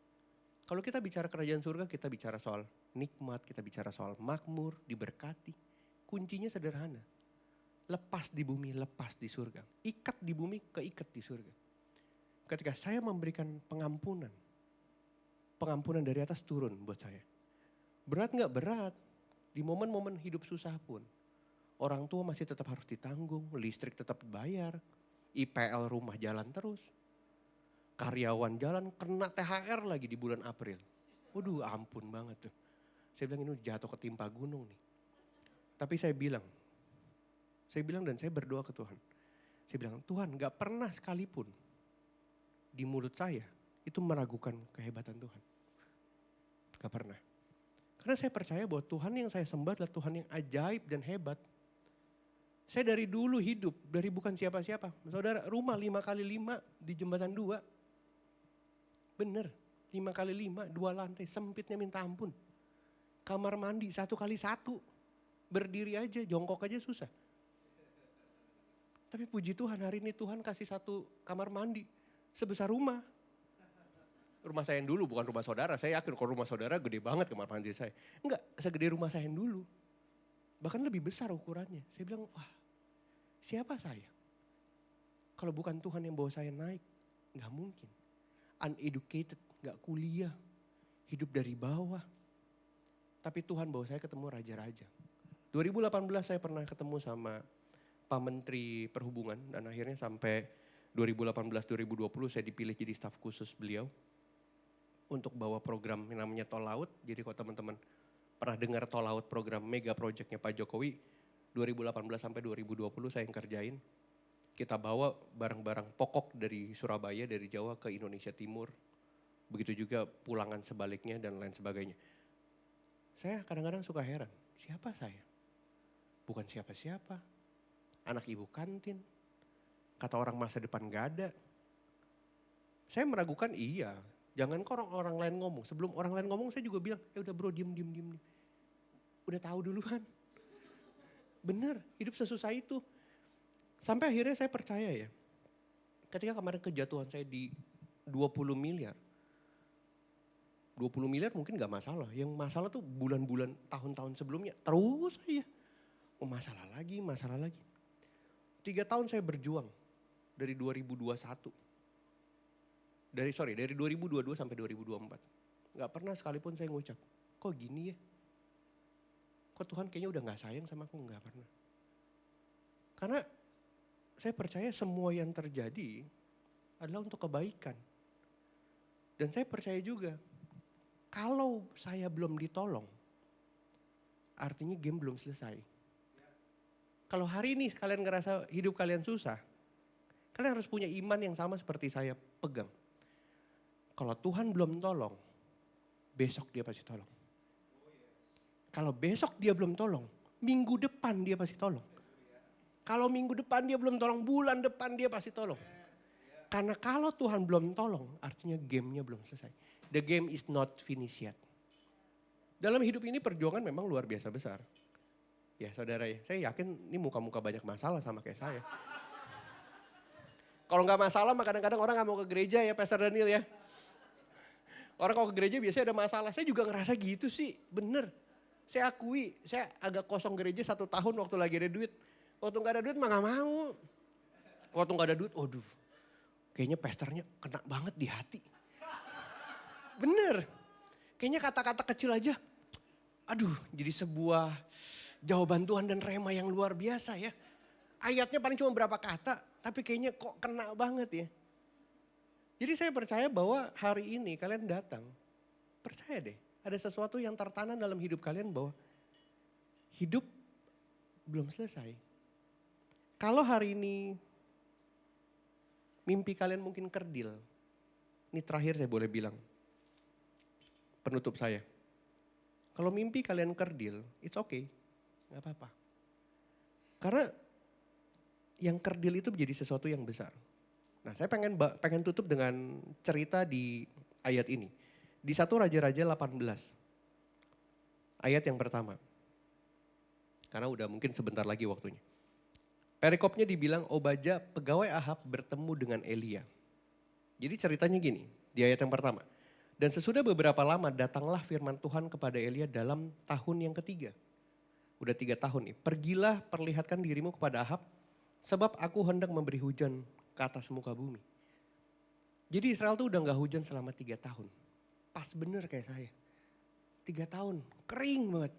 Kalau kita bicara kerajaan surga, kita bicara soal nikmat, kita bicara soal makmur, diberkati. Kuncinya sederhana. Lepas di bumi, lepas di surga. Ikat di bumi, keikat di surga. Ketika saya memberikan pengampunan, pengampunan dari atas turun buat saya. Berat gak? Berat. Di momen-momen hidup susah pun. Orang tua masih tetap harus ditanggung, listrik tetap bayar, IPL rumah jalan terus. Karyawan jalan kena THR lagi di bulan April. Waduh ampun banget tuh. Saya bilang ini jatuh ketimpa gunung nih. Tapi saya bilang dan saya berdoa ke Tuhan. Saya bilang, Tuhan gak pernah sekalipun di mulut saya itu meragukan kehebatan Tuhan. Gak pernah. Karena saya percaya bahwa Tuhan yang saya sembah adalah Tuhan yang ajaib dan hebat. Saya dari dulu hidup, dari bukan siapa-siapa. Saudara, rumah 5x5 di jembatan 2. Bener, 5x5, 2 lantai, sempitnya minta ampun. Kamar mandi 1x1, berdiri aja, jongkok aja susah. Tapi puji Tuhan hari ini Tuhan kasih 1 kamar mandi sebesar rumah. Rumah saya yang dulu bukan rumah saudara, saya yakin kalau rumah saudara gede banget kamar mandi saya. Enggak, segede rumah saya yang dulu. Bahkan lebih besar ukurannya. Saya bilang, wah siapa saya? Kalau bukan Tuhan yang bawa saya naik, gak mungkin. Uneducated, gak kuliah, hidup dari bawah. Tapi Tuhan bawa saya ketemu raja-raja. 2018 saya pernah ketemu sama Pak Menteri Perhubungan dan akhirnya sampai 2018-2020 saya dipilih jadi staf khusus beliau untuk bawa program yang namanya Tol Laut. Jadi kalau teman-teman pernah dengar Tol Laut program mega projectnya Pak Jokowi 2018 sampai 2020 saya yang kerjain. Kita bawa barang-barang pokok dari Surabaya, dari Jawa ke Indonesia Timur. Begitu juga pulangan sebaliknya dan lain sebagainya. Saya kadang-kadang suka heran, siapa saya? Bukan siapa-siapa. Anak ibu kantin. Kata orang masa depan gak ada. Saya meragukan iya. Jangan kok orang lain ngomong. Sebelum orang lain ngomong saya juga bilang, udah bro diem. Udah tahu duluan. Bener, hidup sesusah itu. Sampai akhirnya saya percaya ya. Ketika kemarin kejatuhan saya di 20 miliar. 20 miliar mungkin gak masalah. Yang masalah tuh bulan-bulan tahun-tahun sebelumnya. Terus aja. Oh masalah lagi. 3 tahun saya berjuang. Dari 2021. Dari 2022 sampai 2024. Gak pernah sekalipun saya ngucap. Kok gini ya? Kok Tuhan kayaknya udah gak sayang sama aku? Gak pernah. Karena saya percaya semua yang terjadi adalah untuk kebaikan. Dan saya percaya juga, kalau saya belum ditolong, artinya game belum selesai. Kalau hari ini kalian ngerasa hidup kalian susah, kalian harus punya iman yang sama seperti saya pegang. Kalau Tuhan belum tolong, besok dia pasti tolong. Kalau besok dia belum tolong, minggu depan dia pasti tolong. Kalau minggu depan dia belum tolong, bulan depan dia pasti tolong. Karena kalau Tuhan belum tolong, artinya gamenya belum selesai. The game is not finished yet. Dalam hidup ini perjuangan memang luar biasa besar. Ya saudara ya, saya yakin ini muka-muka banyak masalah sama kayak saya. Kalau nggak masalah mah kadang-kadang orang nggak mau ke gereja ya Pastor Daniel ya. Orang kalau ke gereja biasanya ada masalah, saya juga ngerasa gitu sih, bener. Saya akui, saya agak kosong gereja 1 tahun waktu lagi ada duit. Waktu nggak ada duit mah nggak mau. Waktu nggak ada duit, waduh kayaknya pastornya kena banget di hati. Bener, kayaknya kata-kata kecil aja, aduh jadi sebuah jawaban Tuhan dan rema yang luar biasa ya. Ayatnya paling cuma berapa kata, tapi kayaknya kok kena banget ya. Jadi saya percaya bahwa hari ini kalian datang, percaya deh ada sesuatu yang tertanam dalam hidup kalian bahwa hidup belum selesai. Kalau hari ini mimpi kalian mungkin kerdil, ini terakhir saya boleh bilang, penutup saya. Kalau mimpi kalian kerdil, it's okay, gak apa-apa. Karena yang kerdil itu menjadi sesuatu yang besar. Nah saya pengen tutup dengan cerita di ayat ini. Di 1 Raja-Raja 18, ayat yang pertama. Karena udah mungkin sebentar lagi waktunya. Perikopnya dibilang Obadja pegawai Ahab bertemu dengan Elia. Jadi ceritanya gini di ayat yang pertama. Dan sesudah beberapa lama datanglah firman Tuhan kepada Elia dalam tahun yang ketiga. Udah 3 tahun nih. Pergilah perlihatkan dirimu kepada Ahab sebab aku hendak memberi hujan ke atas muka bumi. Jadi Israel tuh udah gak hujan selama 3 tahun. Pas bener kayak saya. 3 tahun kering banget.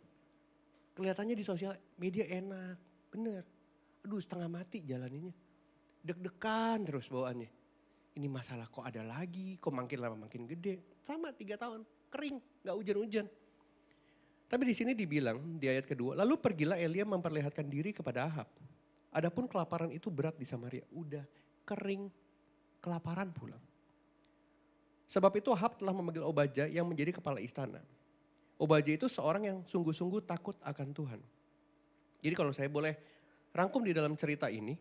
Kelihatannya di sosial media enak, bener. Aduh setengah mati jalaninnya. Deg-degan terus bawaannya. Ini masalah kok ada lagi, kok makin lama makin gede. Sama 3 tahun, kering, gak hujan-hujan. Tapi di sini dibilang di ayat kedua, lalu pergilah Elia memperlihatkan diri kepada Ahab. Adapun kelaparan itu berat di Samaria. Udah kering, kelaparan pula. Sebab itu Ahab telah memanggil Obadja yang menjadi kepala istana. Obadja itu seorang yang sungguh-sungguh takut akan Tuhan. Jadi kalau saya boleh rangkum di dalam cerita ini.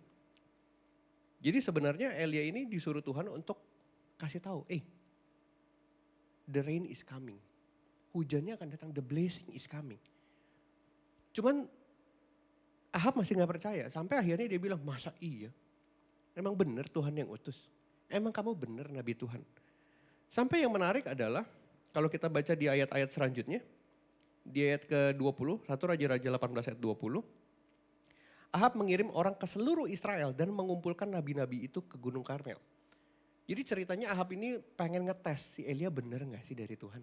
Jadi sebenarnya Elia ini disuruh Tuhan untuk kasih tahu, the rain is coming. Hujannya akan datang, the blessing is coming. Cuman Ahab masih gak percaya, sampai akhirnya dia bilang, masa iya? Emang benar Tuhan yang utus? Emang kamu benar Nabi Tuhan? Sampai yang menarik adalah, kalau kita baca di ayat-ayat selanjutnya, di ayat ke-20, 1 Raja-Raja 18 ayat 20, Ahab mengirim orang ke seluruh Israel dan mengumpulkan nabi-nabi itu ke Gunung Karmel. Jadi ceritanya Ahab ini pengen ngetes si Elia bener gak sih dari Tuhan.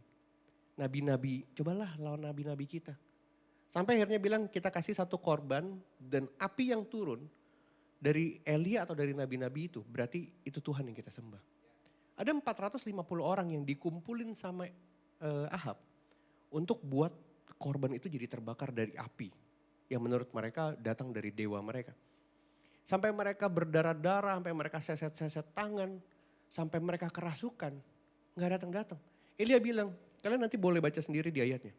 Nabi-nabi, cobalah lawan nabi-nabi kita. Sampai akhirnya bilang kita kasih satu korban dan api yang turun dari Elia atau dari nabi-nabi itu. Berarti itu Tuhan yang kita sembah. Ada 450 orang yang dikumpulin sama Ahab untuk buat korban itu jadi terbakar dari api. Yang menurut mereka datang dari dewa mereka. Sampai mereka berdarah-darah, sampai mereka seset-seset tangan, sampai mereka kerasukan. Gak datang-datang. Elia bilang, kalian nanti boleh baca sendiri di ayatnya.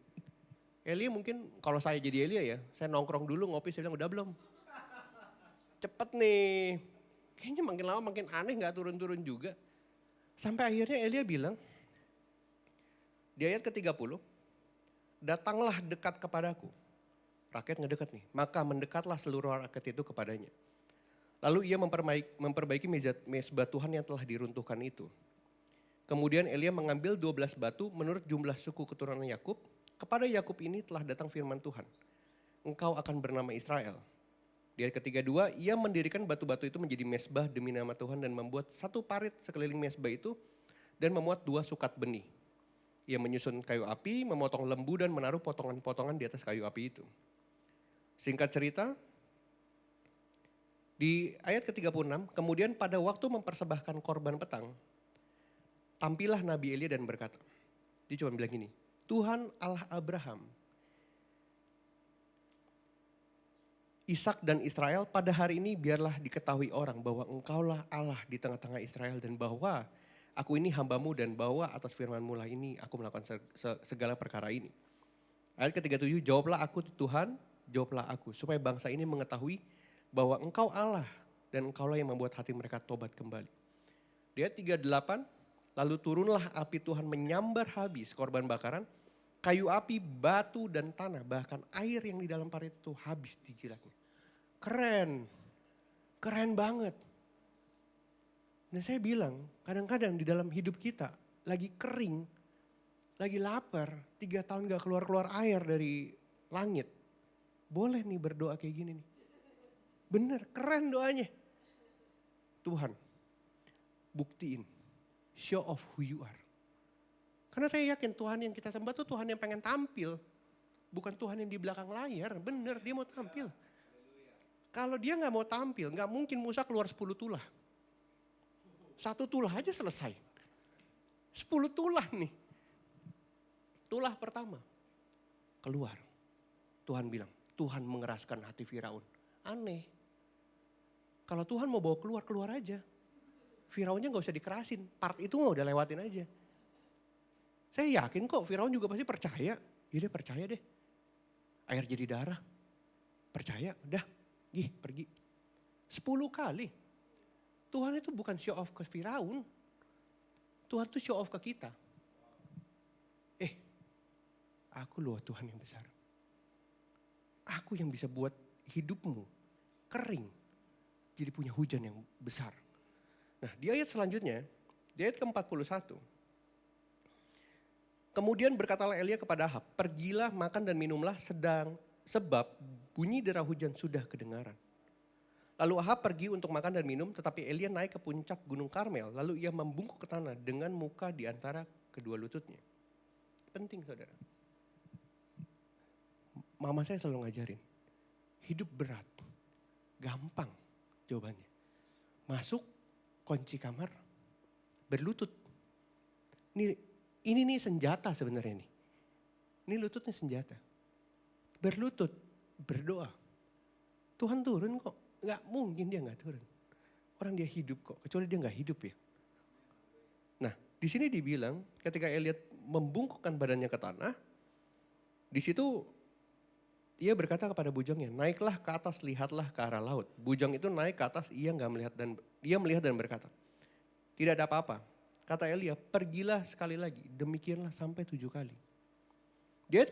Elia mungkin kalau saya jadi Elia ya, saya nongkrong dulu ngopi, saya bilang udah belum? Cepet nih, kayaknya makin lama makin aneh gak turun-turun juga. Sampai akhirnya Elia bilang, di ayat ke-30, datanglah dekat kepadaku. Rakyat ngedekat nih, maka mendekatlah seluruh rakyat itu kepadanya. Lalu ia memperbaiki mezbah Tuhan yang telah diruntuhkan itu. Kemudian Elia mengambil 12 batu menurut jumlah suku keturunan Yakub. Kepada Yakub ini telah datang firman Tuhan. Engkau akan bernama Israel. Di ayat ke-32, ia mendirikan batu-batu itu menjadi mezbah demi nama Tuhan dan membuat satu parit sekeliling mezbah itu dan memuat 2 sukat benih. Ia menyusun kayu api, memotong lembu dan menaruh potongan-potongan di atas kayu api itu. Singkat cerita, di ayat ke-36, kemudian pada waktu mempersembahkan korban petang, tampillah Nabi Elia dan berkata, dia cuma bilang gini, Tuhan Allah Abraham, Ishak dan Israel pada hari ini biarlah diketahui orang bahwa engkaulah Allah di tengah-tengah Israel dan bahwa aku ini hambamu dan bahwa atas firman-Mu lah ini aku melakukan segala perkara ini. Ayat ke-37, jawablah aku Tuhan, jawablah aku supaya bangsa ini mengetahui bahwa engkau Allah dan engkaulah yang membuat hati mereka tobat kembali. Dia 38, lalu turunlah api Tuhan menyambar habis korban bakaran, kayu api, batu dan tanah, bahkan air yang di dalam parit itu habis dijilatnya. Keren, keren banget. Dan saya bilang, kadang-kadang di dalam hidup kita lagi kering, lagi lapar, 3 tahun gak keluar-keluar air dari langit. Boleh nih berdoa kayak gini nih. Bener, keren doanya. Tuhan, buktiin, show off who you are. Karena saya yakin Tuhan yang kita sembah tuh Tuhan yang pengen tampil. Bukan Tuhan yang di belakang layar, bener dia mau tampil. Kalau dia gak mau tampil, gak mungkin Musa keluar 10 tulah. 1 tulah aja selesai. 10 tulah nih. Tulah pertama, keluar. Tuhan bilang, Tuhan mengeraskan hati Firaun. Aneh. Kalau Tuhan mau bawa keluar, keluar aja. Firaunnya gak usah dikerasin, part itu mah udah lewatin aja. Saya yakin kok Firaun juga pasti percaya. Ya dia percaya deh. Air jadi darah. Percaya, udah, pergi. 10 kali. Tuhan itu bukan show off ke Firaun. Tuhan tuh show off ke kita. Aku loh Tuhan yang besar. Aku yang bisa buat hidupmu kering. Jadi punya hujan yang besar. Nah di ayat selanjutnya, di ayat ke-41. Kemudian berkatalah Elia kepada Ahab, pergilah makan dan minumlah sebab bunyi dera hujan sudah kedengaran. Lalu Ahab pergi untuk makan dan minum, tetapi Elia naik ke puncak gunung Karmel. Lalu ia membungkuk ke tanah dengan muka di antara kedua lututnya. Penting saudara. Mama saya selalu ngajarin, hidup berat, gampang jawabannya. Masuk, kunci kamar, berlutut. Ini nih senjata sebenarnya nih. Ini lututnya senjata. Berlutut, berdoa. Tuhan turun kok. Gak mungkin dia gak turun. Orang dia hidup kok, kecuali dia gak hidup ya. Nah di sini dibilang ketika Elia membungkukkan badannya ke tanah. Di situ ia berkata kepada bujangnya, naiklah ke atas, lihatlah ke arah laut. Bujang itu naik ke atas, ia melihat dan berkata, tidak ada apa-apa. Kata Elia, pergilah sekali lagi, demikianlah sampai 7 kali. Di ayat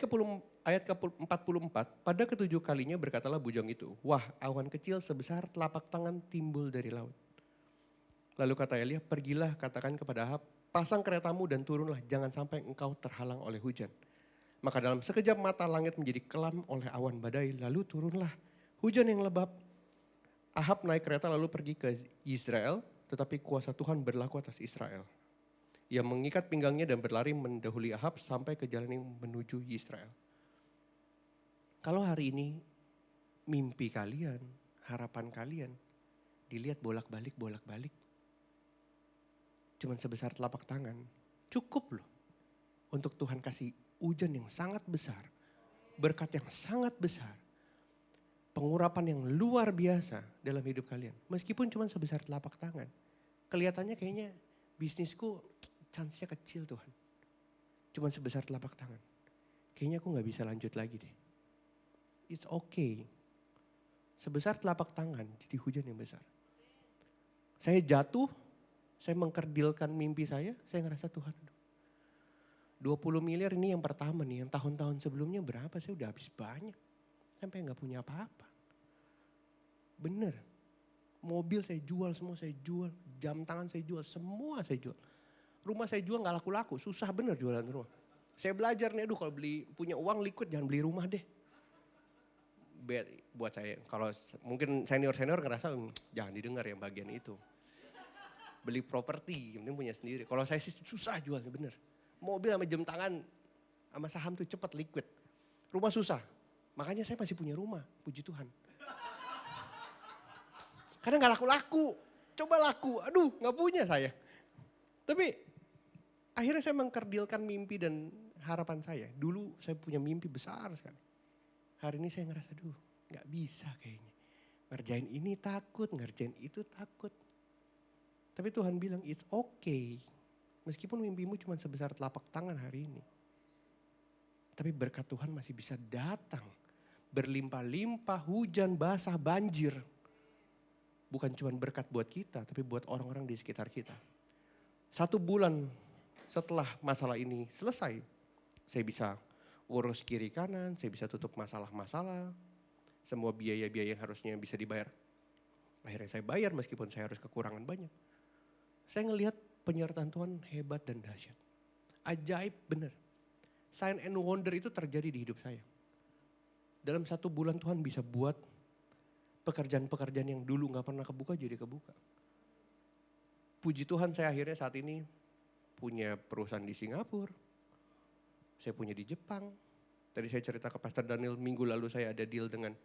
ke-44, pada ke-7 kalinya berkatalah bujang itu, wah awan kecil sebesar telapak tangan timbul dari laut. Lalu kata Elia, pergilah katakan kepada Ahab, pasang keretamu dan turunlah, jangan sampai engkau terhalang oleh hujan. Maka dalam sekejap mata langit menjadi kelam oleh awan badai, lalu turunlah hujan yang lebat. Ahab naik kereta lalu pergi ke Israel, tetapi kuasa Tuhan berlaku atas Israel. Ia mengikat pinggangnya dan berlari mendahului Ahab sampai ke jalan yang menuju Israel. Kalau hari ini mimpi kalian, harapan kalian dilihat bolak-balik, cuman sebesar telapak tangan, cukup loh untuk Tuhan kasih hujan yang sangat besar, berkat yang sangat besar, pengurapan yang luar biasa dalam hidup kalian. Meskipun cuma sebesar telapak tangan, kelihatannya kayaknya bisnisku chance-nya kecil Tuhan. Cuman sebesar telapak tangan. Kayaknya aku gak bisa lanjut lagi deh. It's okay. Sebesar telapak tangan jadi hujan yang besar. Saya jatuh, saya mengkerdilkan mimpi saya ngerasa Tuhan. 20 miliar ini yang pertama nih, yang tahun-tahun sebelumnya berapa saya udah habis banyak. Sampai gak punya apa-apa. Bener. Mobil saya jual, semua saya jual. Jam tangan saya jual, semua saya jual. Rumah saya jual gak laku-laku, susah bener jualan rumah. Saya belajar nih, aduh kalau punya uang liquid jangan beli rumah deh. Buat saya, kalau mungkin senior-senior ngerasa jangan didengar yang bagian itu. Beli properti, yang penting punya sendiri. Kalau saya sih susah jualnya bener. Mobil sama jam tangan sama saham tuh cepat liquid. Rumah susah, makanya saya masih punya rumah, puji Tuhan. Karena gak laku-laku, coba laku, aduh gak punya saya. Tapi akhirnya saya mengkerdilkan mimpi dan harapan saya. Dulu saya punya mimpi besar sekali. Hari ini saya ngerasa, gak bisa kayaknya. Ngerjain ini takut, ngerjain itu takut. Tapi Tuhan bilang it's okay. Meskipun mimpimu cuma sebesar telapak tangan hari ini. Tapi berkat Tuhan masih bisa datang. Berlimpah-limpah, hujan, basah, banjir. Bukan cuma berkat buat kita, tapi buat orang-orang di sekitar kita. 1 bulan setelah masalah ini selesai, saya bisa urus kiri kanan, saya bisa tutup masalah-masalah, semua biaya-biaya yang harusnya bisa dibayar. Akhirnya saya bayar meskipun saya harus kekurangan banyak. Saya ngelihat penyertaan Tuhan hebat dan dahsyat. Ajaib bener. Sign and wonder itu terjadi di hidup saya. Dalam 1 bulan Tuhan bisa buat pekerjaan-pekerjaan yang dulu gak pernah kebuka jadi kebuka. Puji Tuhan saya akhirnya saat ini punya perusahaan di Singapura. Saya punya di Jepang. Tadi saya cerita ke Pastor Daniel, minggu lalu saya ada deal dengan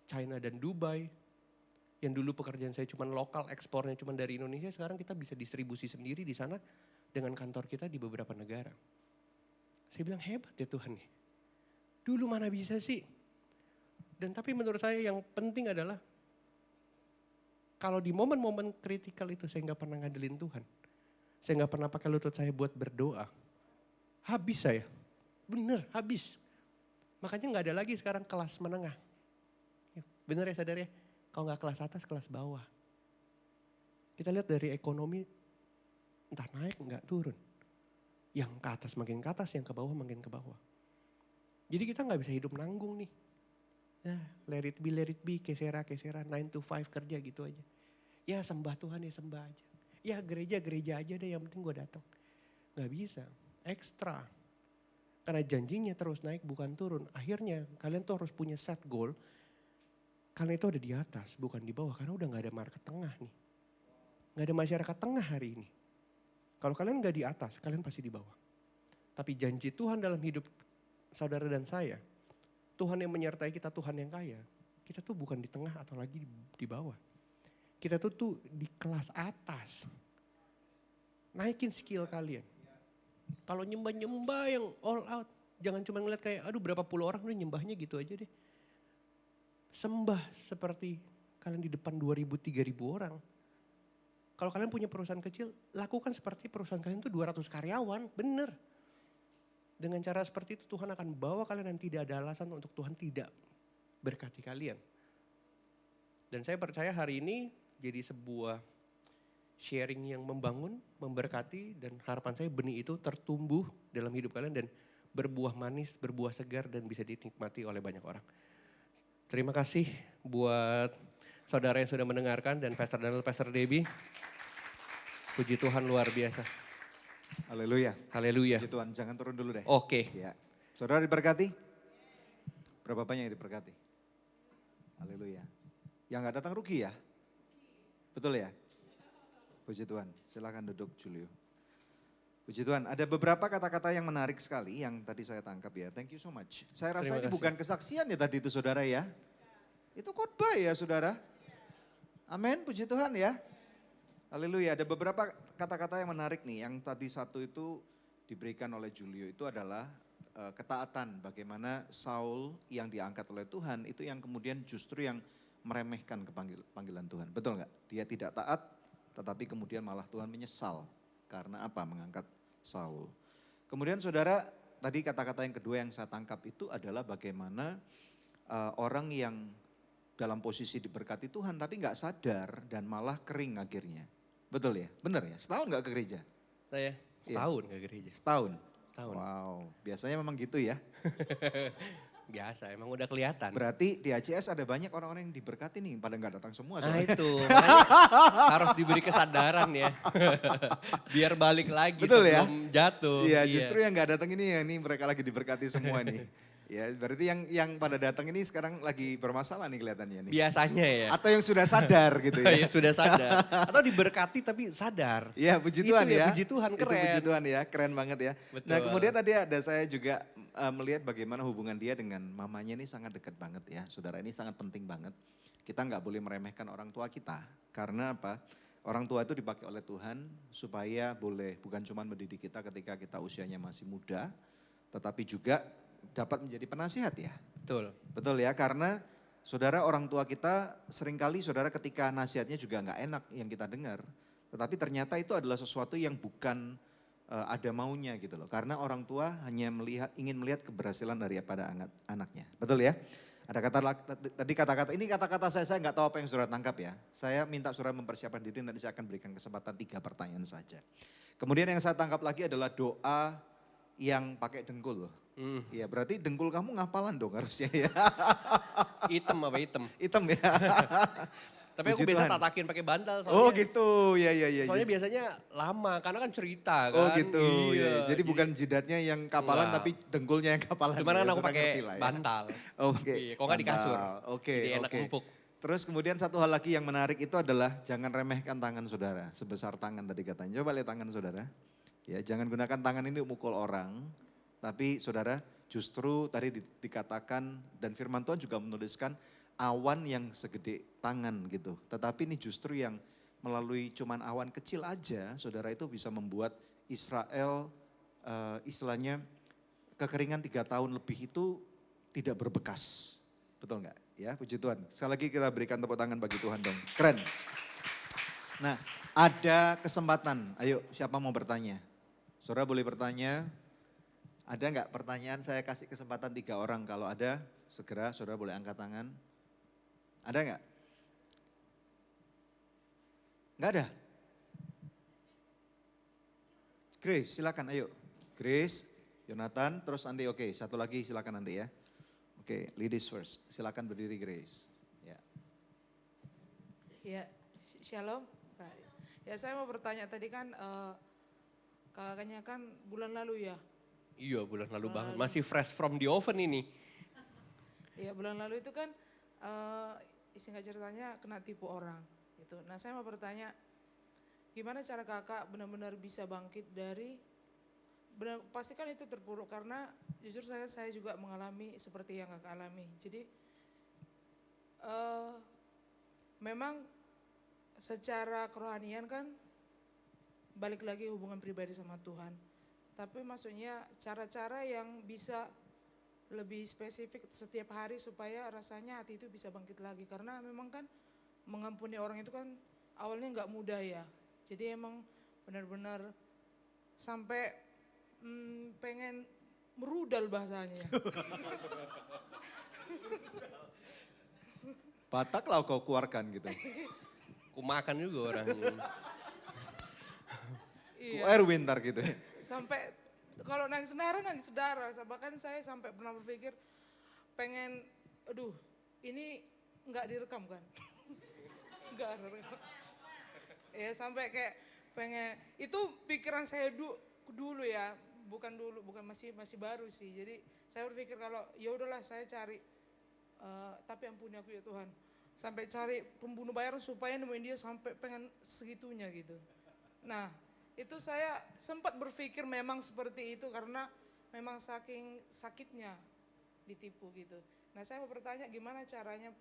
China dan Dubai. Yang dulu pekerjaan saya cuma lokal, ekspornya cuma dari Indonesia, sekarang kita bisa distribusi sendiri di sana dengan kantor kita di beberapa negara. Saya bilang hebat ya Tuhan nih. Dulu mana bisa sih? Dan tapi menurut saya yang penting adalah kalau di momen-momen kritikal itu saya gak pernah ngandelin Tuhan. Saya gak pernah pakai lutut saya buat berdoa. Habis saya. Bener, habis. Makanya gak ada lagi sekarang kelas menengah. Bener ya sadar ya? Kalau gak kelas atas, kelas bawah. Kita lihat dari ekonomi, entah naik gak turun. Yang ke atas makin ke atas, yang ke bawah makin ke bawah. Jadi kita gak bisa hidup nanggung nih. Nah, let it be, kesera, 9 to 5 kerja gitu aja. Ya sembah Tuhan ya sembah aja. Ya gereja aja deh yang penting gue datang. Gak bisa, ekstra. Karena janjinya terus naik bukan turun. Akhirnya kalian tuh harus punya set goal. Karena itu ada di atas bukan di bawah. Karena udah gak ada market tengah nih. Gak ada masyarakat tengah hari ini. Kalau kalian gak di atas, kalian pasti di bawah. Tapi janji Tuhan dalam hidup saudara dan saya. Tuhan yang menyertai kita, Tuhan yang kaya. Kita tuh bukan di tengah atau lagi di bawah. Kita tuh di kelas atas. Naikin skill kalian. Kalau nyembah-nyembah yang all out. Jangan cuma ngeliat kayak aduh berapa puluh orang udah nyembahnya gitu aja deh. Sembah seperti kalian di depan 2.000-3.000 orang. Kalau kalian punya perusahaan kecil, lakukan seperti perusahaan kalian itu 200 karyawan, bener. Dengan cara seperti itu Tuhan akan bawa kalian dan tidak ada alasan untuk Tuhan tidak berkati kalian. Dan saya percaya hari ini jadi sebuah sharing yang membangun, memberkati dan harapan saya benih itu tertumbuh dalam hidup kalian dan berbuah manis, berbuah segar dan bisa dinikmati oleh banyak orang. Terima kasih buat saudara yang sudah mendengarkan dan Pastor Daniel, Pastor Debbie. Puji Tuhan luar biasa. Haleluya. Haleluya. Puji Tuhan, jangan turun dulu deh. Oke. Ya. Saudara diberkati? Berapa banyak yang diberkati? Haleluya. Yang gak datang rugi ya? Betul ya? Puji Tuhan, silakan duduk Julio. Puji Tuhan, ada beberapa kata-kata yang menarik sekali yang tadi saya tangkap ya. Thank you so much. Saya rasa Terima ini kasih. bukan kesaksian ya tadi itu saudara ya. Itu khotbah ya saudara. Amin, puji Tuhan ya. Haleluya, ada beberapa kata-kata yang menarik nih. Yang tadi satu itu diberikan oleh Julio itu adalah ketaatan. Bagaimana Saul yang diangkat oleh Tuhan itu yang kemudian justru yang meremehkan panggilan Tuhan. Betul nggak? Dia tidak taat tetapi kemudian malah Tuhan menyesal. Karena apa? Mengangkat Saul. Kemudian saudara, tadi kata-kata yang kedua yang saya tangkap itu adalah bagaimana orang yang dalam posisi diberkati Tuhan tapi nggak sadar dan malah kering akhirnya. Betul ya? Benar ya? Setahun nggak ke gereja? Saya setahun ke gereja. Setahun? Setahun. Wow, biasanya memang gitu ya. Biasa, emang udah kelihatan. Berarti di ACS ada banyak orang-orang yang diberkati nih, pada nggak datang semua. Nah Soalnya. itu, makanya harus diberi kesadaran ya. Biar balik lagi Betul ya? sebelum jatuh. Iya, justru yang nggak datang ini ya, ini mereka lagi diberkati semua nih. Ya, berarti yang pada datang ini sekarang lagi bermasalah nih kelihatannya nih. Biasanya ya. Atau yang sudah sadar gitu ya. Yang sudah sadar. Atau diberkati tapi sadar. Iya, puji Tuhan Itu ya. Puji Tuhan, keren. Itu puji Tuhan ya, keren banget ya. Betul. Nah kemudian tadi ada saya juga melihat bagaimana hubungan dia dengan mamanya ini sangat dekat banget ya. Saudara, ini sangat penting banget. Kita nggak boleh meremehkan orang tua kita. Karena apa? Orang tua itu dipakai oleh Tuhan supaya boleh bukan cuma mendidik kita ketika kita usianya masih muda. Tetapi juga dapat menjadi penasihat ya. Betul. Betul ya, karena saudara orang tua kita seringkali saudara ketika nasihatnya juga nggak enak yang kita dengar. Tetapi ternyata itu adalah sesuatu yang bukan ada maunya gitu loh. Karena orang tua hanya ingin melihat keberhasilan daripada anaknya. Betul ya? Ada tadi kata-kata, ini kata-kata saya nggak tahu apa yang saudara tangkap ya. Saya minta saudara mempersiapkan diri, nanti saya akan berikan kesempatan 3 pertanyaan saja. Kemudian yang saya tangkap lagi adalah doa yang pakai dengkul. Iya, berarti dengkul kamu ngapalan dong harusnya ya. Hitam apa hitam? Hitam ya. Tapi aku Puji biasa Tuhan. tatakin pakai bantal soalnya. Oh gitu, ya ya ya. Soalnya biasanya lama, karena kan cerita kan. Oh gitu, Iya, ya. Jadi bukan jidatnya yang kapalan enggak. tapi dengkulnya yang kapalan. Cuman ya, kan aku saudara pakai ngerti lah ya. bantal. Oke. Iya, kok nggak di kasur. Bantal. Oke, Jadi enak oke. empuk. Terus kemudian satu hal lagi yang menarik itu adalah jangan remehkan tangan saudara. Sebesar tangan tadi katanya. Coba lihat tangan saudara. Ya, jangan gunakan tangan ini untuk mukul orang. Tapi saudara justru tadi dikatakan dan firman Tuhan juga menuliskan awan yang segede tangan gitu. Tetapi ini justru yang melalui cuman awan kecil aja saudara itu bisa membuat Israel istilahnya kekeringan 3 tahun lebih itu tidak berbekas. Betul nggak? Ya, puji Tuhan. Sekali lagi kita berikan tepuk tangan bagi Tuhan dong. Keren. Nah, ada kesempatan. Ayo, siapa mau bertanya? Saudara boleh bertanya. Ada nggak pertanyaan? Saya kasih kesempatan 3 orang. Kalau ada, segera saudara boleh angkat tangan. Ada nggak? Nggak ada? Grace, silakan ayo. Grace, Jonathan, terus Andi. Oke, satu lagi silakan nanti ya. Oke, ladies first. Silakan berdiri Grace. Ya. Ya, shalom. Ya saya mau bertanya tadi kan kakaknya kan bulan lalu ya. Iya, bulan lalu banget. Masih fresh from the oven ini. Iya, bulan lalu itu kan singkat ceritanya kena tipu orang gitu. Nah saya mau bertanya, gimana cara kakak benar-benar bisa bangkit dari, pasti kan itu terpuruk karena jujur saya juga mengalami seperti yang kakak alami. Jadi memang secara kerohanian kan balik lagi hubungan pribadi sama Tuhan. Tapi maksudnya cara-cara yang bisa lebih spesifik setiap hari supaya rasanya hati itu bisa bangkit lagi. Karena memang kan mengampuni orang itu kan awalnya nggak mudah ya. Jadi emang benar-benar sampai pengen merudal bahasanya. Batak lah kau keluarkan gitu. Ku makan juga orang. Ku Erwin ntar gitu. Sampai kalau nangis darah. Bahkan saya sampai pernah berpikir pengen, aduh ini nggak direkam kan? Nggak direkam. Ya sampai kayak pengen, itu pikiran saya dulu ya, bukan masih baru sih. Jadi saya berpikir kalau ya udahlah saya cari, tapi ampuni aku ya Tuhan. Sampai cari pembunuh bayaran supaya nemuin dia sampai pengen segitunya gitu. Nah itu saya sempat berpikir memang seperti itu karena memang saking sakitnya ditipu gitu. Nah saya mau bertanya gimana caranya,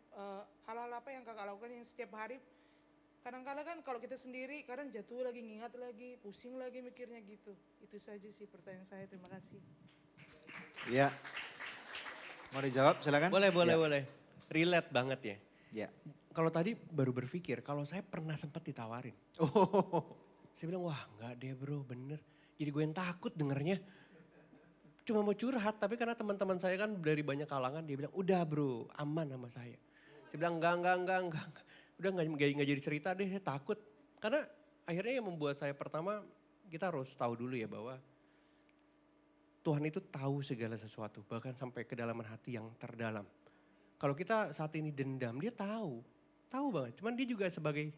hal-hal apa yang kakak lakukan yang setiap hari, kadang-kadang kan kalau kita sendiri kadang jatuh lagi, ngingat lagi, pusing lagi mikirnya gitu. Itu saja sih pertanyaan saya, terima kasih. Ya, mau dijawab silakan. Boleh. Ya. Relate banget ya. Ya. Kalau tadi baru berpikir, kalau saya pernah sempat ditawarin. Oh. Saya bilang, wah enggak deh bro, bener. Jadi gue yang takut dengernya. Cuma mau curhat, tapi karena teman-teman saya kan dari banyak kalangan, dia bilang, udah bro, aman sama saya. Saya bilang, enggak. Udah enggak jadi cerita deh, saya takut. Karena akhirnya yang membuat saya pertama, kita harus tahu dulu ya bahwa Tuhan itu tahu segala sesuatu, bahkan sampai kedalaman hati yang terdalam. Kalau kita saat ini dendam, dia tahu banget. Cuman dia juga sebagai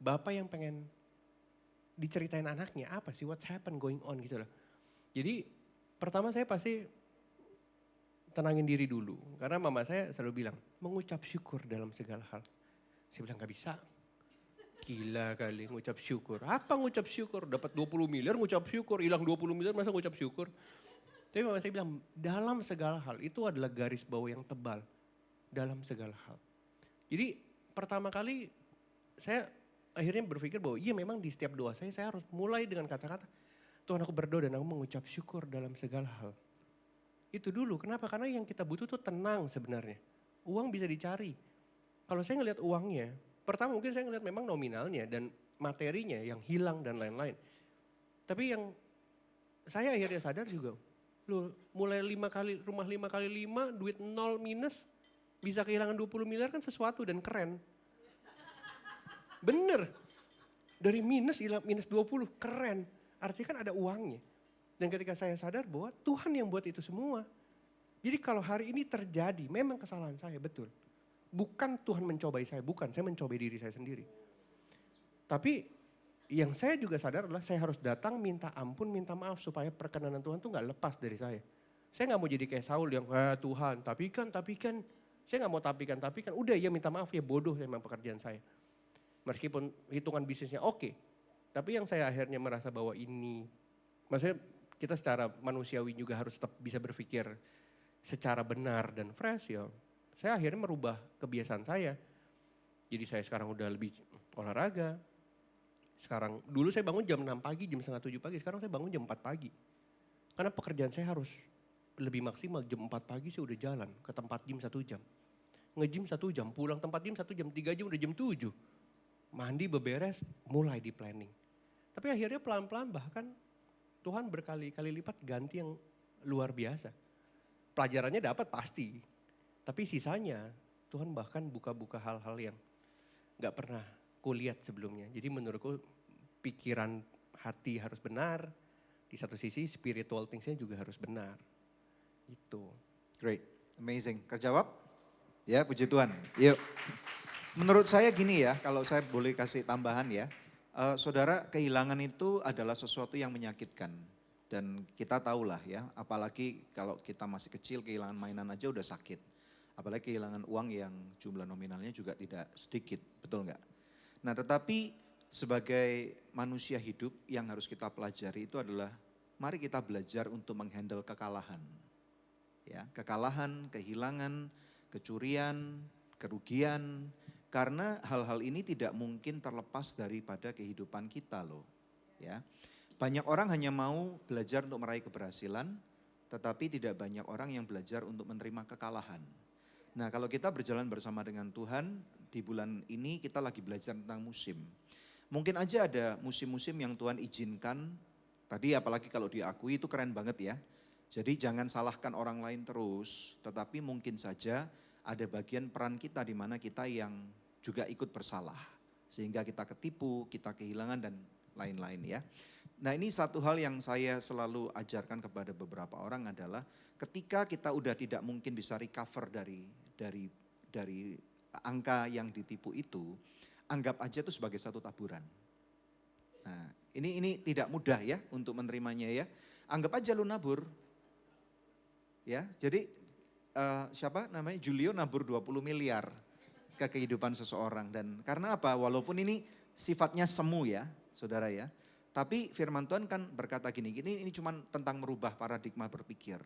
bapak yang pengen diceritain anaknya apa sih, what's happen going on gitu loh. Jadi pertama saya pasti tenangin diri dulu. Karena mama saya selalu bilang, mengucap syukur dalam segala hal. Saya bilang gak bisa. Gila kali ngucap syukur. Apa ngucap syukur? Dapat 20 miliar ngucap syukur, hilang 20 miliar masa ngucap syukur. Tapi mama saya bilang, dalam segala hal itu adalah garis bawah yang tebal. Dalam segala hal. Jadi pertama kali saya akhirnya berpikir bahwa iya memang di setiap doa saya harus mulai dengan kata-kata, Tuhan aku berdoa dan aku mengucap syukur dalam segala hal. Itu dulu, kenapa? Karena yang kita butuh tuh tenang sebenarnya. Uang bisa dicari. Kalau saya ngelihat uangnya, pertama mungkin saya ngelihat memang nominalnya dan materinya yang hilang dan lain-lain. Tapi yang saya akhirnya sadar juga, loh mulai 5 kali, rumah 5 kali 5, duit 0 minus, Bisa kehilangan 20 miliar kan sesuatu dan keren. Bener. Dari minus 20, keren. Artinya kan ada uangnya. Dan ketika saya sadar bahwa Tuhan yang buat itu semua. Jadi kalau hari ini terjadi, memang kesalahan saya, betul. Bukan Tuhan mencobai saya, bukan. Saya mencobai diri saya sendiri. Tapi yang saya juga sadar adalah saya harus datang minta ampun, minta maaf supaya perkenanan Tuhan tuh gak lepas dari saya. Saya gak mau jadi kayak Saul yang, Tuhan tapi kan. Saya gak mau tapi kan. Udah ya minta maaf ya, bodoh memang pekerjaan saya. Meskipun hitungan bisnisnya oke. Tapi yang saya akhirnya merasa bahwa ini, maksudnya kita secara manusiawi juga harus tetap bisa berpikir secara benar dan fresh ya. Saya akhirnya merubah kebiasaan saya. Jadi saya sekarang udah lebih olahraga. Sekarang, dulu saya bangun jam 6 pagi, jam setengah 7 pagi. Sekarang saya bangun jam 4 pagi. Karena pekerjaan saya harus lebih maksimal. Jam 4 pagi saya udah jalan ke tempat gym 1 jam. Nge-gym 1 jam, pulang tempat gym 1 jam, 3 jam udah jam 7. Mandi beberes, mulai di planning. Tapi akhirnya pelan-pelan bahkan Tuhan berkali-kali lipat ganti yang luar biasa. Pelajarannya dapat pasti. Tapi sisanya Tuhan bahkan buka-buka hal-hal yang gak pernah kulihat sebelumnya. Jadi menurutku pikiran hati harus benar. Di satu sisi spiritual things-nya juga harus benar. Itu. Great, amazing. Terjawab? Ya, puji Tuhan. Yuk. Menurut saya gini ya, kalau saya boleh kasih tambahan ya. Saudara, kehilangan itu adalah sesuatu yang menyakitkan. Dan kita tahulah ya, apalagi kalau kita masih kecil kehilangan mainan aja udah sakit. Apalagi kehilangan uang yang jumlah nominalnya juga tidak sedikit, betul nggak? Nah tetapi sebagai manusia hidup yang harus kita pelajari itu adalah mari kita belajar untuk menghandle kekalahan. Ya, kekalahan, kehilangan, kecurian, kerugian. Karena hal-hal ini tidak mungkin terlepas daripada kehidupan kita loh. Ya, banyak orang hanya mau belajar untuk meraih keberhasilan, tetapi tidak banyak orang yang belajar untuk menerima kekalahan. Nah kalau kita berjalan bersama dengan Tuhan, di bulan ini kita lagi belajar tentang musim. Mungkin aja ada musim-musim yang Tuhan izinkan, tadi apalagi kalau diakui itu keren banget ya. Jadi jangan salahkan orang lain terus, tetapi mungkin saja ada bagian peran kita di mana kita yang juga ikut bersalah. Sehingga kita ketipu, kita kehilangan dan lain-lain ya. Nah ini satu hal yang saya selalu ajarkan kepada beberapa orang adalah ketika kita udah tidak mungkin bisa recover dari angka yang ditipu itu, anggap aja itu sebagai satu taburan. Nah ini tidak mudah ya untuk menerimanya ya. Anggap aja lu nabur. Ya, jadi siapa namanya Julio nabur 20 miliar ke kehidupan seseorang. Dan karena apa? Walaupun ini sifatnya semu ya saudara ya. Tapi firman Tuhan kan berkata gini, ini cuma tentang merubah paradigma berpikir.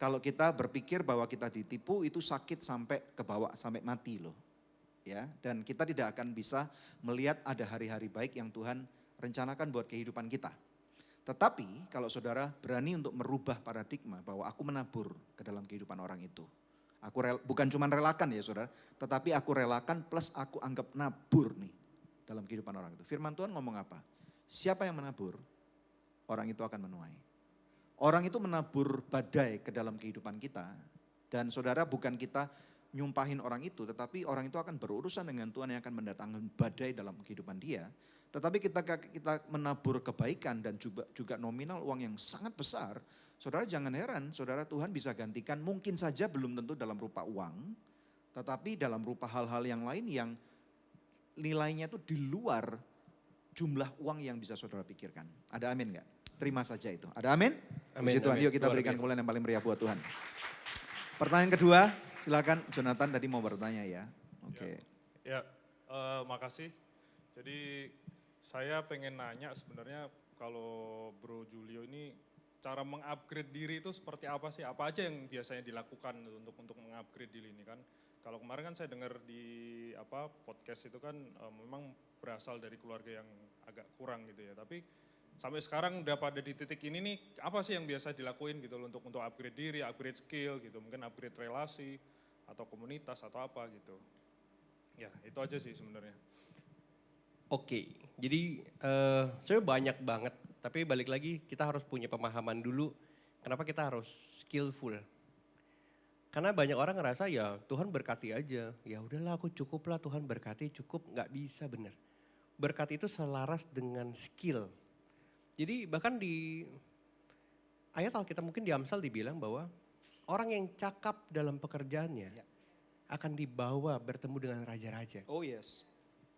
Kalau kita berpikir bahwa kita ditipu itu sakit sampai ke bawah, sampai mati loh. Ya, dan kita tidak akan bisa melihat ada hari-hari baik yang Tuhan rencanakan buat kehidupan kita. Tetapi kalau saudara berani untuk merubah paradigma bahwa aku menabur ke dalam kehidupan orang itu. Bukan cuma relakan ya saudara, tetapi aku relakan plus aku anggap nabur nih dalam kehidupan orang itu. Firman Tuhan ngomong apa? Siapa yang menabur, orang itu akan menuai. Orang itu menabur badai ke dalam kehidupan kita. Dan saudara bukan kita nyumpahin orang itu, tetapi orang itu akan berurusan dengan Tuhan yang akan mendatangkan badai dalam kehidupan dia. Tetapi kita menabur kebaikan dan juga nominal uang yang sangat besar, saudara jangan heran, saudara Tuhan bisa gantikan mungkin saja belum tentu dalam rupa uang, tetapi dalam rupa hal-hal yang lain yang nilainya itu di luar jumlah uang yang bisa saudara pikirkan. Ada amin enggak? Terima saja itu. Ada amin? Amin. Puji Tuhan, Amin. yuk kita berikan kemuliaan yang paling meriah buat Tuhan. Pertanyaan kedua, silakan Jonathan tadi mau bertanya ya. Oke. Ya, makasih. Jadi saya pengen nanya sebenarnya kalau Bro Julio ini cara mengupgrade diri itu seperti apa sih? Apa aja yang biasanya dilakukan untuk mengupgrade diri ini kan? Kalau kemarin kan saya dengar di podcast itu kan memang berasal dari keluarga yang agak kurang gitu ya. Tapi sampai sekarang udah pada di titik ini nih, apa sih yang biasa dilakuin gitu loh untuk upgrade diri, upgrade skill gitu, mungkin upgrade relasi atau komunitas atau apa gitu. Ya itu aja sih sebenarnya. Oke, jadi saya banyak banget, tapi balik lagi kita harus punya pemahaman dulu kenapa kita harus skillful. Karena banyak orang ngerasa ya Tuhan berkati aja. Ya udahlah aku cukup lah Tuhan berkati cukup. Nggak bisa bener. Berkat itu selaras dengan skill. Jadi bahkan di ayat Alkitab mungkin di Amsal dibilang bahwa orang yang cakap dalam pekerjaannya akan dibawa bertemu dengan raja-raja. Oh yes,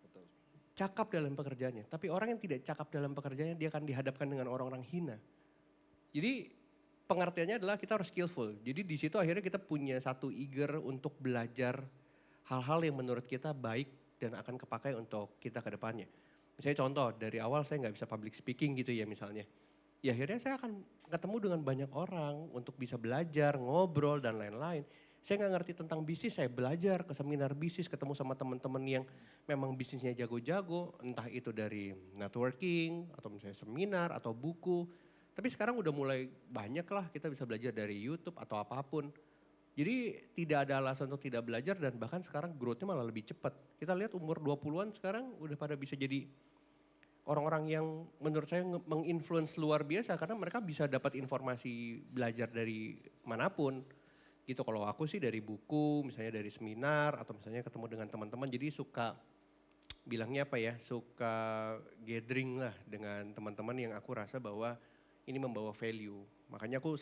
betul. Cakap dalam pekerjaannya. Tapi orang yang tidak cakap dalam pekerjaannya dia akan dihadapkan dengan orang-orang hina. Jadi pengertiannya adalah kita harus skillful. Jadi di situ akhirnya kita punya satu eager untuk belajar hal-hal yang menurut kita baik dan akan kepakai untuk kita ke depannya. Misalnya contoh, dari awal saya nggak bisa public speaking gitu ya misalnya. Ya akhirnya saya akan ketemu dengan banyak orang untuk bisa belajar, ngobrol dan lain-lain. Saya nggak ngerti tentang bisnis, saya belajar ke seminar bisnis, ketemu sama teman-teman yang memang bisnisnya jago-jago. Entah itu dari networking, atau misalnya seminar, atau buku. Tapi sekarang udah mulai banyak lah kita bisa belajar dari YouTube atau apapun. Jadi tidak ada alasan untuk tidak belajar dan bahkan sekarang growth-nya malah lebih cepat. Kita lihat umur 20-an sekarang udah pada bisa jadi orang-orang yang menurut saya menginfluence luar biasa karena mereka bisa dapat informasi belajar dari manapun. Gitu kalau aku sih dari buku, misalnya dari seminar atau misalnya ketemu dengan teman-teman jadi suka bilangnya apa ya, suka gathering lah dengan teman-teman yang aku rasa bahwa ini membawa value. Makanya aku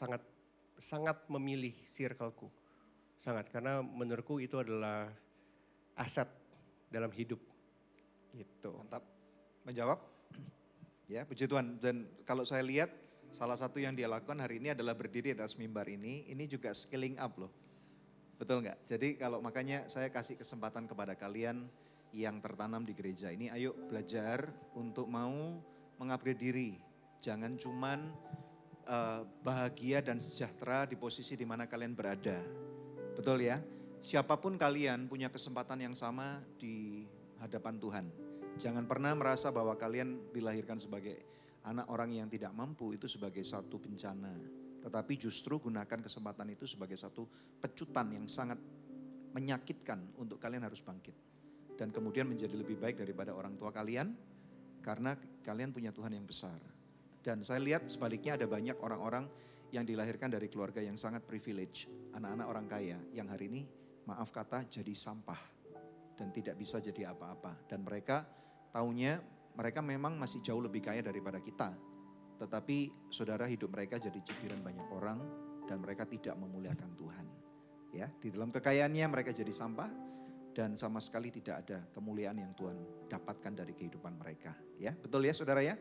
sangat memilih circleku. Sangat karena menurutku itu adalah aset dalam hidup. Gitu. Mantap. Menjawab? Ya, puji Tuhan. Dan kalau saya lihat salah satu yang dia lakukan hari ini adalah berdiri atas mimbar ini juga skilling up loh. Betul nggak? Jadi kalau makanya saya kasih kesempatan kepada kalian yang tertanam di gereja ini, ayo belajar untuk mau mengupgrade diri. Jangan cuman bahagia dan sejahtera di posisi di mana kalian berada. Betul ya? Siapapun kalian punya kesempatan yang sama di hadapan Tuhan. Jangan pernah merasa bahwa kalian dilahirkan sebagai anak orang yang tidak mampu itu sebagai satu bencana. Tetapi justru gunakan kesempatan itu sebagai satu pecutan yang sangat menyakitkan untuk kalian harus bangkit. Dan kemudian menjadi lebih baik daripada orang tua kalian karena kalian punya Tuhan yang besar. Dan saya lihat sebaliknya ada banyak orang-orang yang dilahirkan dari keluarga yang sangat privilege. Anak-anak orang kaya yang hari ini maaf kata jadi sampah dan tidak bisa jadi apa-apa. Dan mereka taunya mereka memang masih jauh lebih kaya daripada kita. Tetapi saudara hidup mereka jadi cibiran banyak orang dan mereka tidak memuliakan Tuhan. Ya, di dalam kekayaannya mereka jadi sampah dan sama sekali tidak ada kemuliaan yang Tuhan dapatkan dari kehidupan mereka. Ya, betul ya saudara ya?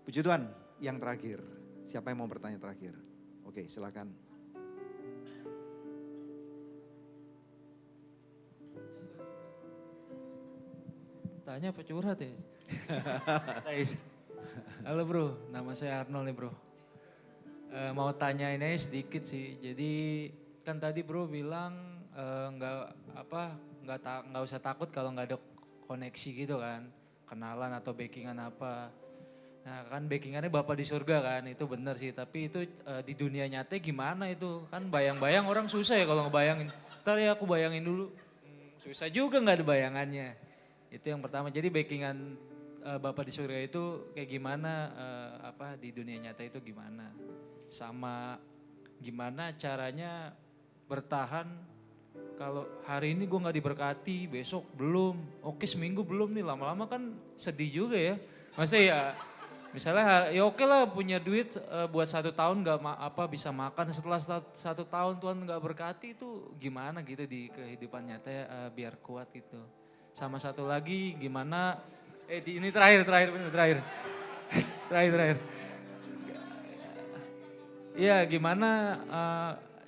Puji Tuhan, yang terakhir. Siapa yang mau bertanya terakhir? Oke, silakan. Tanya apa curhat ya? Halo bro, nama saya Arnold nih bro. Mau tanyain aja sedikit sih. Jadi kan tadi bro bilang nggak usah takut kalau nggak ada koneksi gitu kan, kenalan atau backingan apa. Nah kan backingannya Bapak di surga kan, itu benar sih. Tapi itu di dunia nyata gimana itu? Kan bayang-bayang orang susah ya kalau ngebayangin. Ntar ya aku bayangin dulu. Susah juga nggak ada bayangannya. Itu yang pertama. Jadi backingan Bapak di surga itu kayak gimana, di dunia nyata itu gimana. Sama gimana caranya bertahan kalau hari ini gue gak diberkati, besok belum, oke seminggu belum nih, lama-lama kan sedih juga ya. Maksudnya ya misalnya ya oke lah punya duit buat 1 tahun gak bisa makan, setelah 1 tahun Tuhan gak berkati itu gimana gitu di kehidupan nyata ya, biar kuat gitu. Sama satu lagi gimana, ini terakhir. Iya gimana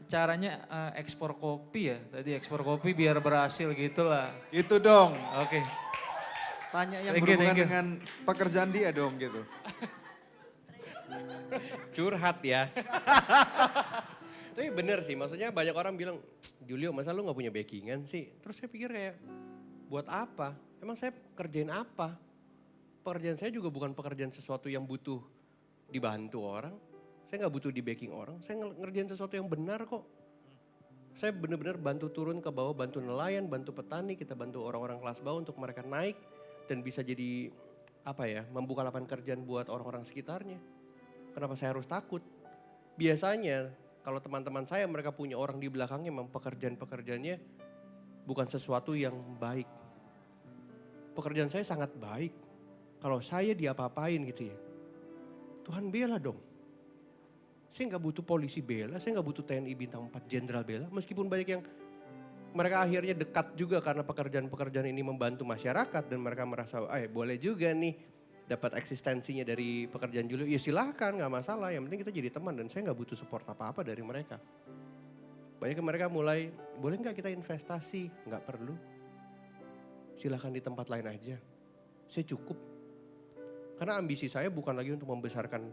caranya ekspor kopi ya, tadi ekspor kopi biar berhasil gitu lah. Itu dong. Oke. Tanya yang berhubungan dengan pekerjaan dia dong gitu. Curhat ya. Tapi bener sih, maksudnya banyak orang bilang, Julio masa lu gak punya backingan sih? Terus saya pikir kayak, buat apa? Emang saya kerjain apa? Pekerjaan saya juga bukan pekerjaan sesuatu yang butuh dibantu orang. Saya gak butuh di backing orang, saya ngerjain sesuatu yang benar kok. Saya benar-benar bantu turun ke bawah, bantu nelayan, bantu petani, kita bantu orang-orang kelas bawah untuk mereka naik. Dan bisa jadi membuka lapangan kerjaan buat orang-orang sekitarnya. Kenapa saya harus takut? Biasanya kalau teman-teman saya mereka punya orang di belakangnya, memang pekerjaan-pekerjaannya bukan sesuatu yang baik. Pekerjaan saya sangat baik. Kalau saya diapa-apain gitu ya, Tuhan bela dong. Saya nggak butuh polisi bela, saya nggak butuh TNI bintang 4 jenderal bela. Meskipun banyak yang mereka akhirnya dekat juga karena pekerjaan-pekerjaan ini membantu masyarakat. Dan mereka merasa, boleh juga nih dapat eksistensinya dari pekerjaan Julio. Ya silahkan, gak masalah. Yang penting kita jadi teman dan saya nggak butuh support apa-apa dari mereka. Banyak yang mereka mulai, boleh nggak kita investasi? Nggak perlu. Silahkan di tempat lain aja. Saya cukup. Karena ambisi saya bukan lagi untuk membesarkan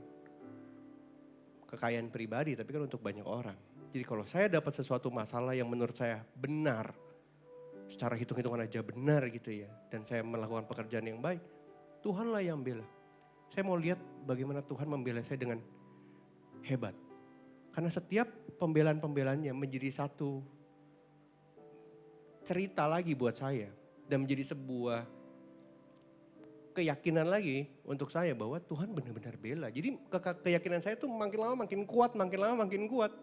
kekayaan pribadi, tapi kan untuk banyak orang. Jadi kalau saya dapat sesuatu masalah yang menurut saya benar, secara hitung-hitungan aja benar gitu ya, dan saya melakukan pekerjaan yang baik, Tuhanlah yang bela. Saya mau lihat bagaimana Tuhan membela saya dengan hebat. Karena setiap pembelaan-pembelaannya menjadi satu cerita lagi buat saya. Dan menjadi sebuah keyakinan lagi untuk saya bahwa Tuhan benar-benar bela. Jadi keyakinan saya tuh makin lama makin kuat, makin lama makin kuat.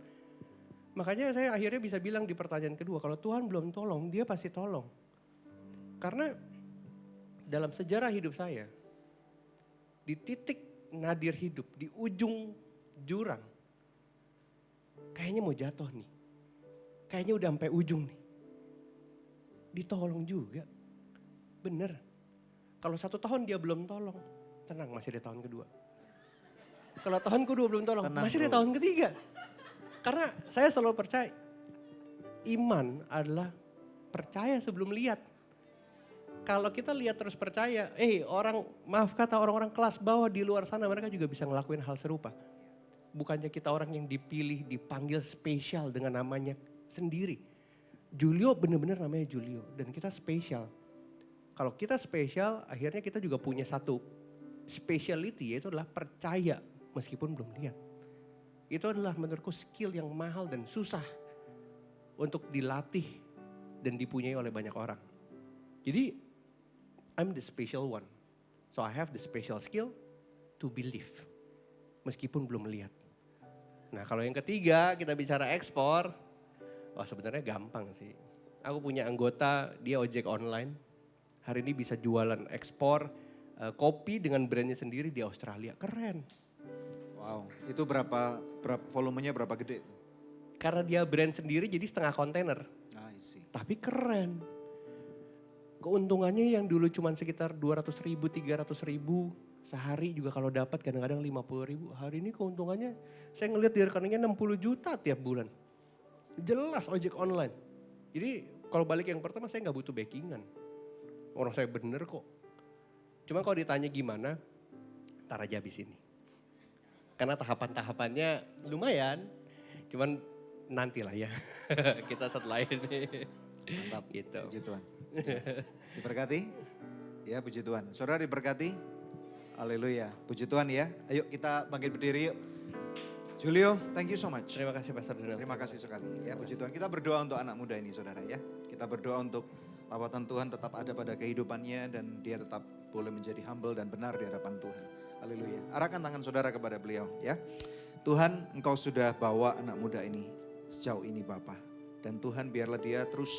Makanya saya akhirnya bisa bilang di pertanyaan kedua, kalau Tuhan belum tolong, dia pasti tolong. Karena dalam sejarah hidup saya, di titik nadir hidup, di ujung jurang, kayaknya mau jatuh nih. Kayaknya udah sampai ujung nih. Ditolong juga. Bener. Kalau 1 tahun dia belum tolong, tenang masih di tahun kedua. Kalau tahun kedua belum tolong, Tenang, masih di bro. tahun ketiga. Karena saya selalu percaya, iman adalah percaya sebelum lihat. Kalau kita lihat terus percaya, maaf kata orang-orang kelas bawah di luar sana mereka juga bisa ngelakuin hal serupa. Bukannya kita orang yang dipilih, dipanggil spesial dengan namanya sendiri. Julio benar-benar namanya Julio dan kita spesial. Kalau kita spesial, akhirnya kita juga punya satu speciality, yaitu adalah percaya meskipun belum lihat. Itu adalah menurutku skill yang mahal dan susah untuk dilatih dan dipunyai oleh banyak orang. Jadi, I'm the special one. So I have the special skill to believe, meskipun belum lihat. Nah kalau yang ketiga kita bicara ekspor, sebenarnya gampang sih. Aku punya anggota, dia ojek online. Hari ini bisa jualan ekspor kopi dengan brandnya sendiri di Australia. Keren. Wow, itu berapa volumenya berapa gede? Karena dia brand sendiri jadi setengah kontainer. I see. Tapi keren. Keuntungannya yang dulu cuma sekitar 200 ribu, 300 ribu. Sehari juga kalau dapat kadang-kadang 50 ribu. Hari ini keuntungannya saya ngelihat di rekeningnya 60 juta tiap bulan. Jelas ojek online. Jadi kalau balik yang pertama saya nggak butuh backingan. Orang saya bener kok. Cuma kalau ditanya gimana, ntar aja habis ini. Karena tahapan-tahapannya lumayan. Cuman nantilah ya. Kita setelah ini. Mantap, Gitu. puji Tuhan. Diberkati? Ya puji Tuhan. Saudara diberkati? Haleluya, puji Tuhan ya. Ayo kita bangkit berdiri yuk. Julio, thank you so much. Terima kasih Pastor Donald. Terima kasih sekali ya puji Tuhan. Kita berdoa untuk anak muda ini saudara ya. Kita berdoa untuk lawatan Tuhan tetap ada pada kehidupannya dan dia tetap boleh menjadi humble dan benar di hadapan Tuhan. Haleluya. Arahkan tangan saudara kepada beliau ya. Tuhan, Engkau sudah bawa anak muda ini sejauh ini Bapa. Dan Tuhan biarlah dia terus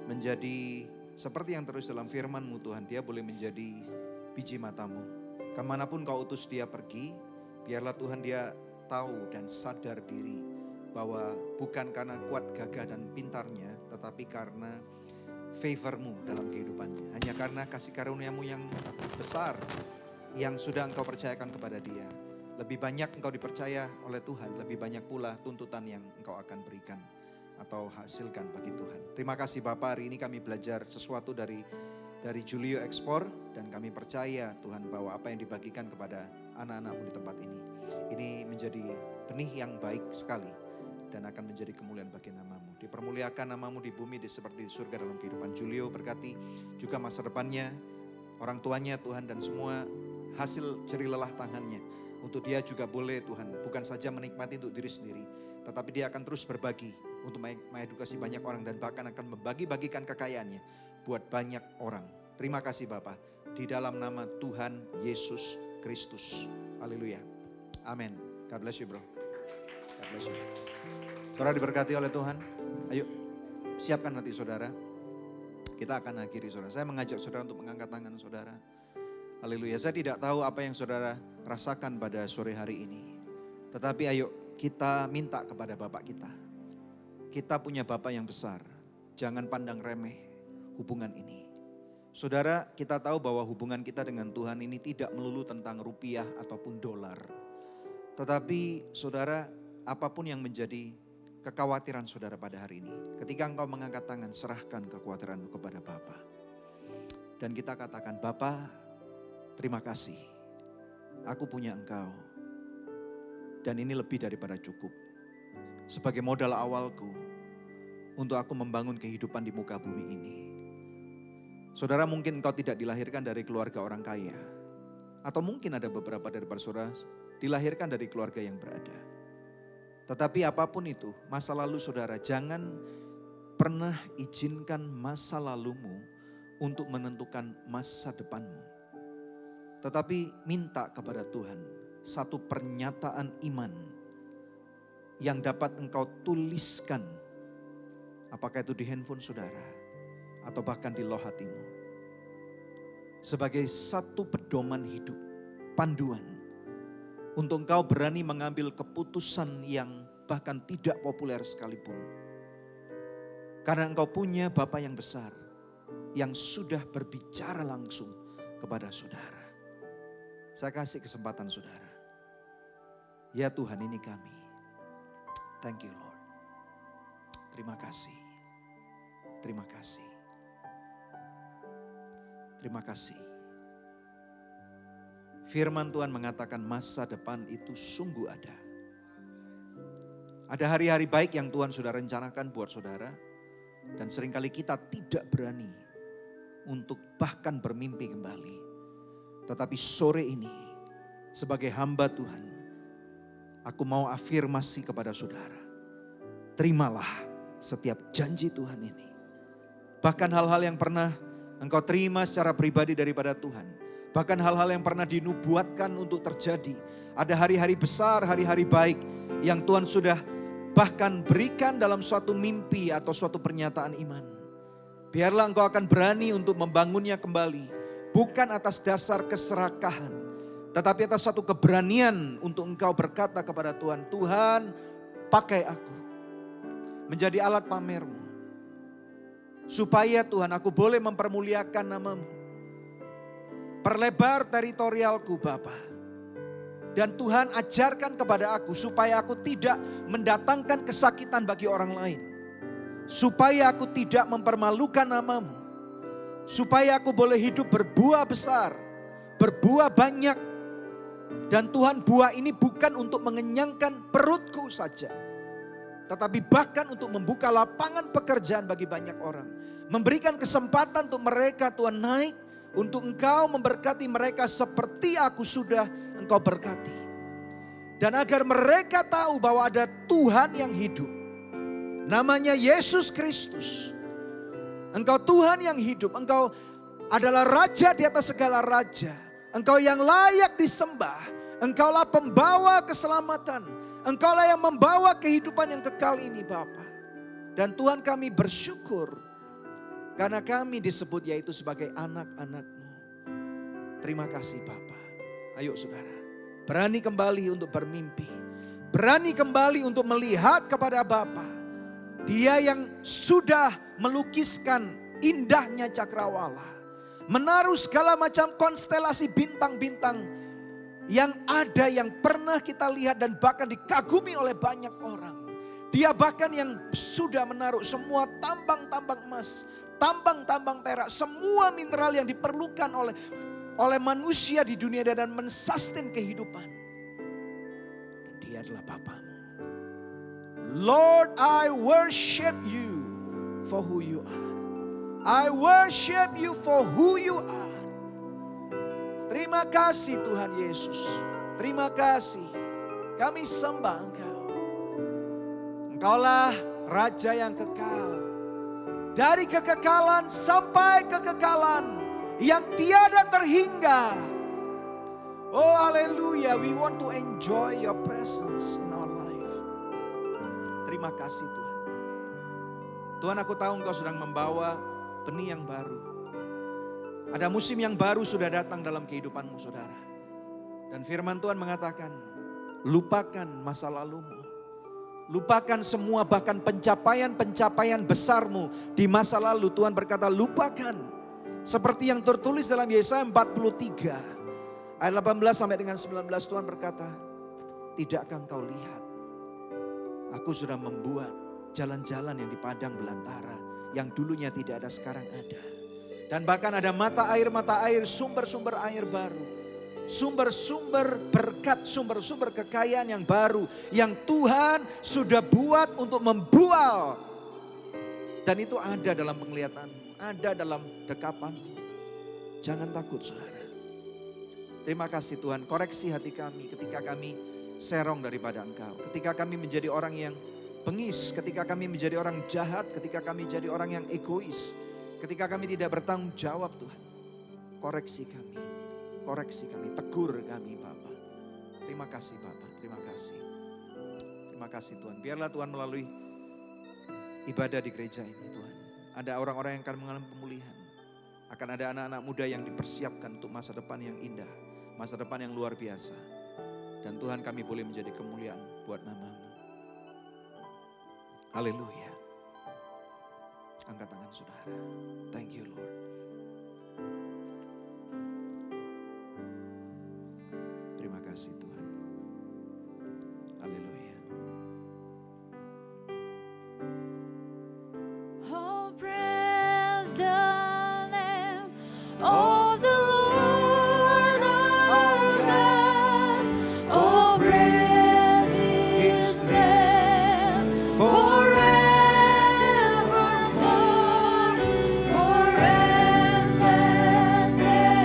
menjadi seperti yang terus dalam firman-Mu Tuhan. Dia boleh menjadi biji matamu. Kemanapun Kau utus dia pergi, biarlah Tuhan dia tahu dan sadar diri bahwa bukan karena kuat gagah dan pintarnya, tetapi karena favor-Mu dalam kehidupannya. Hanya karena kasih karunia-Mu yang besar yang sudah Engkau percayakan kepada dia. Lebih banyak Engkau dipercaya oleh Tuhan, lebih banyak pula tuntutan yang Engkau akan berikan atau hasilkan bagi Tuhan. Terima kasih Bapak, hari ini kami belajar sesuatu dari Julio Ekspor dan kami percaya Tuhan bahwa apa yang dibagikan kepada anak-anak-Mu di tempat ini menjadi benih yang baik sekali dan akan menjadi kemuliaan bagi nama-Mu. Dipermuliakan nama-Mu di bumi seperti di surga dalam kehidupan Julio. Berkati juga masa depannya, orang tuanya Tuhan dan semua hasil jerih lelah tangannya. Untuk dia juga boleh Tuhan bukan saja menikmati untuk diri sendiri, tetapi dia akan terus berbagi untuk mengedukasi banyak orang dan bahkan akan membagi-bagikan kekayaannya buat banyak orang. Terima kasih Bapa, di dalam nama Tuhan Yesus Kristus. Haleluya. Amin. God bless you bro. God bless you. Saudara diberkati oleh Tuhan. Ayo siapkan hati saudara. Kita akan akhiri saudara. Saya mengajak saudara untuk mengangkat tangan saudara. Haleluya. Saya tidak tahu apa yang saudara rasakan pada sore hari ini. Tetapi ayo kita minta kepada Bapak kita. Kita punya Bapak yang besar. Jangan pandang remeh hubungan ini. Saudara, kita tahu bahwa hubungan kita dengan Tuhan ini tidak melulu tentang rupiah ataupun dolar. Tetapi saudara, apapun yang menjadi kekhawatiran saudara pada hari ini, ketika engkau mengangkat tangan, serahkan kekhawatiranmu kepada Bapa. Dan kita katakan, Bapa, terima kasih. Aku punya engkau. Dan ini lebih daripada cukup. Sebagai modal awalku untuk aku membangun kehidupan di muka bumi ini. Saudara, mungkin engkau tidak dilahirkan dari keluarga orang kaya. Atau mungkin ada beberapa daripada saudara dilahirkan dari keluarga yang berada. Tetapi apapun itu, masa lalu saudara, jangan pernah izinkan masa lalumu untuk menentukan masa depanmu. Tetapi minta kepada Tuhan satu pernyataan iman yang dapat engkau tuliskan. Apakah itu di handphone saudara atau bahkan di loh hatimu. Sebagai satu pedoman hidup, panduan. Untuk engkau berani mengambil keputusan yang bahkan tidak populer sekalipun. Karena engkau punya Bapa yang besar yang sudah berbicara langsung kepada saudara. Saya kasih kesempatan saudara. Ya Tuhan, ini kami. Thank you Lord. Terima kasih. Terima kasih. Terima kasih. Firman Tuhan mengatakan masa depan itu sungguh ada. Ada hari-hari baik yang Tuhan sudah rencanakan buat saudara. Dan seringkali kita tidak berani untuk bahkan bermimpi kembali. Tetapi sore ini sebagai hamba Tuhan, aku mau afirmasi kepada saudara. Terimalah setiap janji Tuhan ini. Bahkan hal-hal yang pernah engkau terima secara pribadi daripada Tuhan. Bahkan hal-hal yang pernah dinubuatkan untuk terjadi. Ada hari-hari besar, hari-hari baik yang Tuhan sudah bahkan berikan dalam suatu mimpi atau suatu pernyataan iman. Biarlah engkau akan berani untuk membangunnya kembali. Bukan atas dasar keserakahan. Tetapi atas satu keberanian untuk engkau berkata kepada Tuhan. Tuhan, pakai aku menjadi alat pamermu. Supaya Tuhan aku boleh mempermuliakan namamu. Perlebar teritorialku Bapa. Dan Tuhan ajarkan kepada aku supaya aku tidak mendatangkan kesakitan bagi orang lain. Supaya aku tidak mempermalukan namamu. Supaya aku boleh hidup berbuah besar. Berbuah banyak. Dan Tuhan, buah ini bukan untuk mengenyangkan perutku saja. Tetapi bahkan untuk membuka lapangan pekerjaan bagi banyak orang. Memberikan kesempatan untuk mereka Tuhan naik. Untuk engkau memberkati mereka seperti aku sudah engkau berkati. Dan agar mereka tahu bahwa ada Tuhan yang hidup. Namanya Yesus Kristus. Engkau Tuhan yang hidup. Engkau adalah Raja di atas segala raja. Engkau yang layak disembah. Engkaulah pembawa keselamatan. Engkaulah yang membawa kehidupan yang kekal ini Bapa. Dan Tuhan, kami bersyukur karena kami disebut yaitu sebagai anak-anak-Mu. Terima kasih Bapa. Ayo saudara, berani kembali untuk bermimpi. Berani kembali untuk melihat kepada Bapa. Dia yang sudah melukiskan indahnya cakrawala. Menaruh segala macam konstelasi bintang-bintang yang ada, yang pernah kita lihat dan bahkan dikagumi oleh banyak orang. Dia bahkan yang sudah menaruh semua tambang-tambang emas, tambang-tambang perak, semua mineral yang diperlukan oleh manusia di dunia dan mensustain kehidupan. Dan dia adalah Bapamu. Lord, I worship you for who you are. I worship you for who you are. Terima kasih Tuhan Yesus. Terima kasih. Kami sembah Engkau. Engkaulah Raja yang kekal. Dari kekekalan sampai kekekalan yang tiada terhingga. Oh haleluya, we want to enjoy your presence in our life. Terima kasih Tuhan. Tuhan, aku tahu Engkau sedang membawa benih yang baru. Ada musim yang baru sudah datang dalam kehidupanmu saudara. Dan firman Tuhan mengatakan, lupakan masa lalumu. Lupakan semua bahkan pencapaian-pencapaian besarmu di masa lalu. Tuhan berkata lupakan. Seperti yang tertulis dalam Yesaya 43 ayat 18 sampai dengan 19, Tuhan berkata, tidakkah engkau lihat? Aku sudah membuat jalan-jalan yang di padang belantara, yang dulunya tidak ada sekarang ada. Dan bahkan ada mata air, sumber-sumber air baru. Sumber-sumber berkat, sumber-sumber kekayaan yang baru. Yang Tuhan sudah buat untuk membual. Dan itu ada dalam penglihatanmu, ada dalam dekapanmu. Jangan takut saudara. Terima kasih Tuhan, koreksi hati kami ketika kami serong daripada Engkau. Ketika kami menjadi orang yang bengis, ketika kami menjadi orang jahat, ketika kami jadi orang yang egois. Ketika kami tidak bertanggung jawab Tuhan. Koreksi kami. Koreksi kami, tegur kami Bapa. Terima kasih Bapa, terima kasih. Terima kasih Tuhan. Biarlah Tuhan melalui ibadah di gereja ini Tuhan. Ada orang-orang yang akan mengalami pemulihan. Akan ada anak-anak muda yang dipersiapkan untuk masa depan yang indah. Masa depan yang luar biasa. Dan Tuhan, kami boleh menjadi kemuliaan buat nama-Mu. Haleluya. Angkat tangan saudara. Thank you Lord. Terima kasih Tuhan. Haleluya. Oh, praise the Lamb of the Lord our God. Oh, praise His name forevermore. For endless days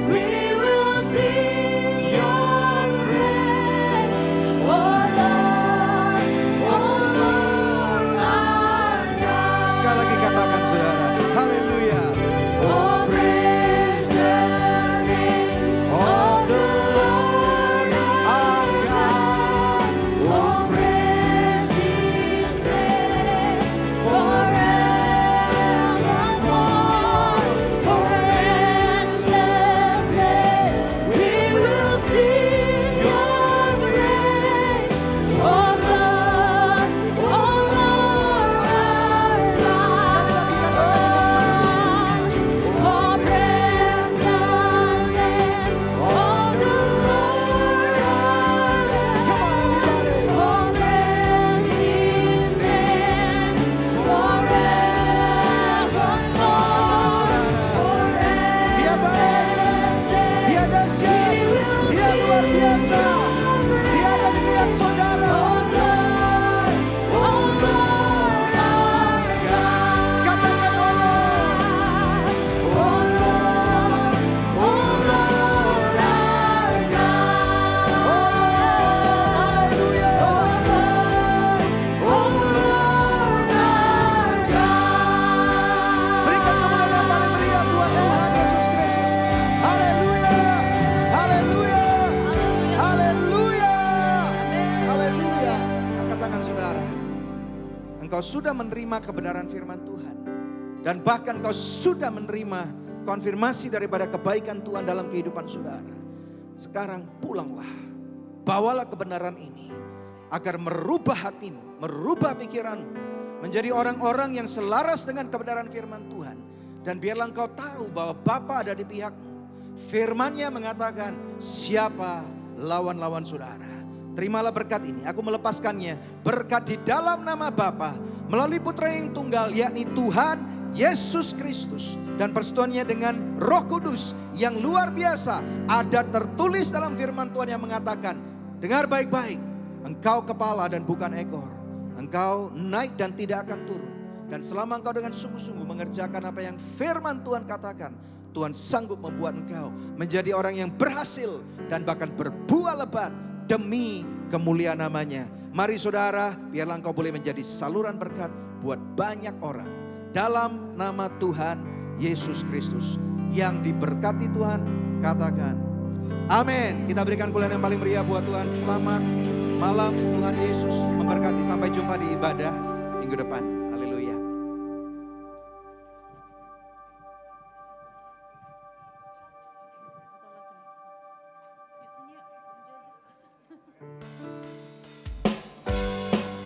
we will sing Your praise. Oh Lord our God. Sekali lagi katakan saudara. Haleluya. Oh, praise the name of the Lord our God. Oh, praise His name forevermore. For endless days we will sing Your praise. Oh Lord our God. Oh, praise the name of the Lord our God. Oh, praise His name forevermore. For endless days Dia dahsyat, we will Dia luar biasa. Dia ada di pihak saudara. Oh Lord our God. Katakan Allah. Oh Lord our God. Haleluya. Oh Lord our God. Berikan kemuliaan yang paling meriah buat Tuhan Yesus Kristus. Haleluya. Haleluya. Haleluya. Haleluya. Angkat tangan saudara. Engkau sudah menerima kebenaran firman Tuhan. Dan bahkan engkau sudah menerima konfirmasi daripada kebaikan Tuhan dalam kehidupan saudara. Sekarang pulanglah. Bawalah kebenaran ini. Agar merubah hatimu, merubah pikiranmu. Menjadi orang-orang yang selaras dengan kebenaran firman Tuhan. Dan biarlah engkau tahu bahwa Bapa ada di pihakmu. Firman-Nya mengatakan, siapa lawan-lawan saudara. Terimalah berkat ini, aku melepaskannya. Berkat di dalam nama Bapa, melalui Putra yang tunggal, yakni Tuhan Yesus Kristus. Dan persetujuannya dengan Roh Kudus yang luar biasa. Ada tertulis dalam firman Tuhan yang mengatakan, dengar baik-baik, engkau kepala dan bukan ekor. Engkau naik dan tidak akan turun. Dan selama engkau dengan sungguh-sungguh mengerjakan apa yang firman Tuhan katakan, Tuhan sanggup membuat engkau menjadi orang yang berhasil dan bahkan berbuah lebat demi kemuliaan namanya. Mari saudara, biarlah engkau boleh menjadi saluran berkat buat banyak orang. Dalam nama Tuhan Yesus Kristus. Yang diberkati Tuhan, katakan amin. Kita berikan pujian yang paling meriah buat Tuhan. Selamat malam. Tuhan Yesus memberkati. Sampai jumpa di ibadah minggu depan. Haleluya.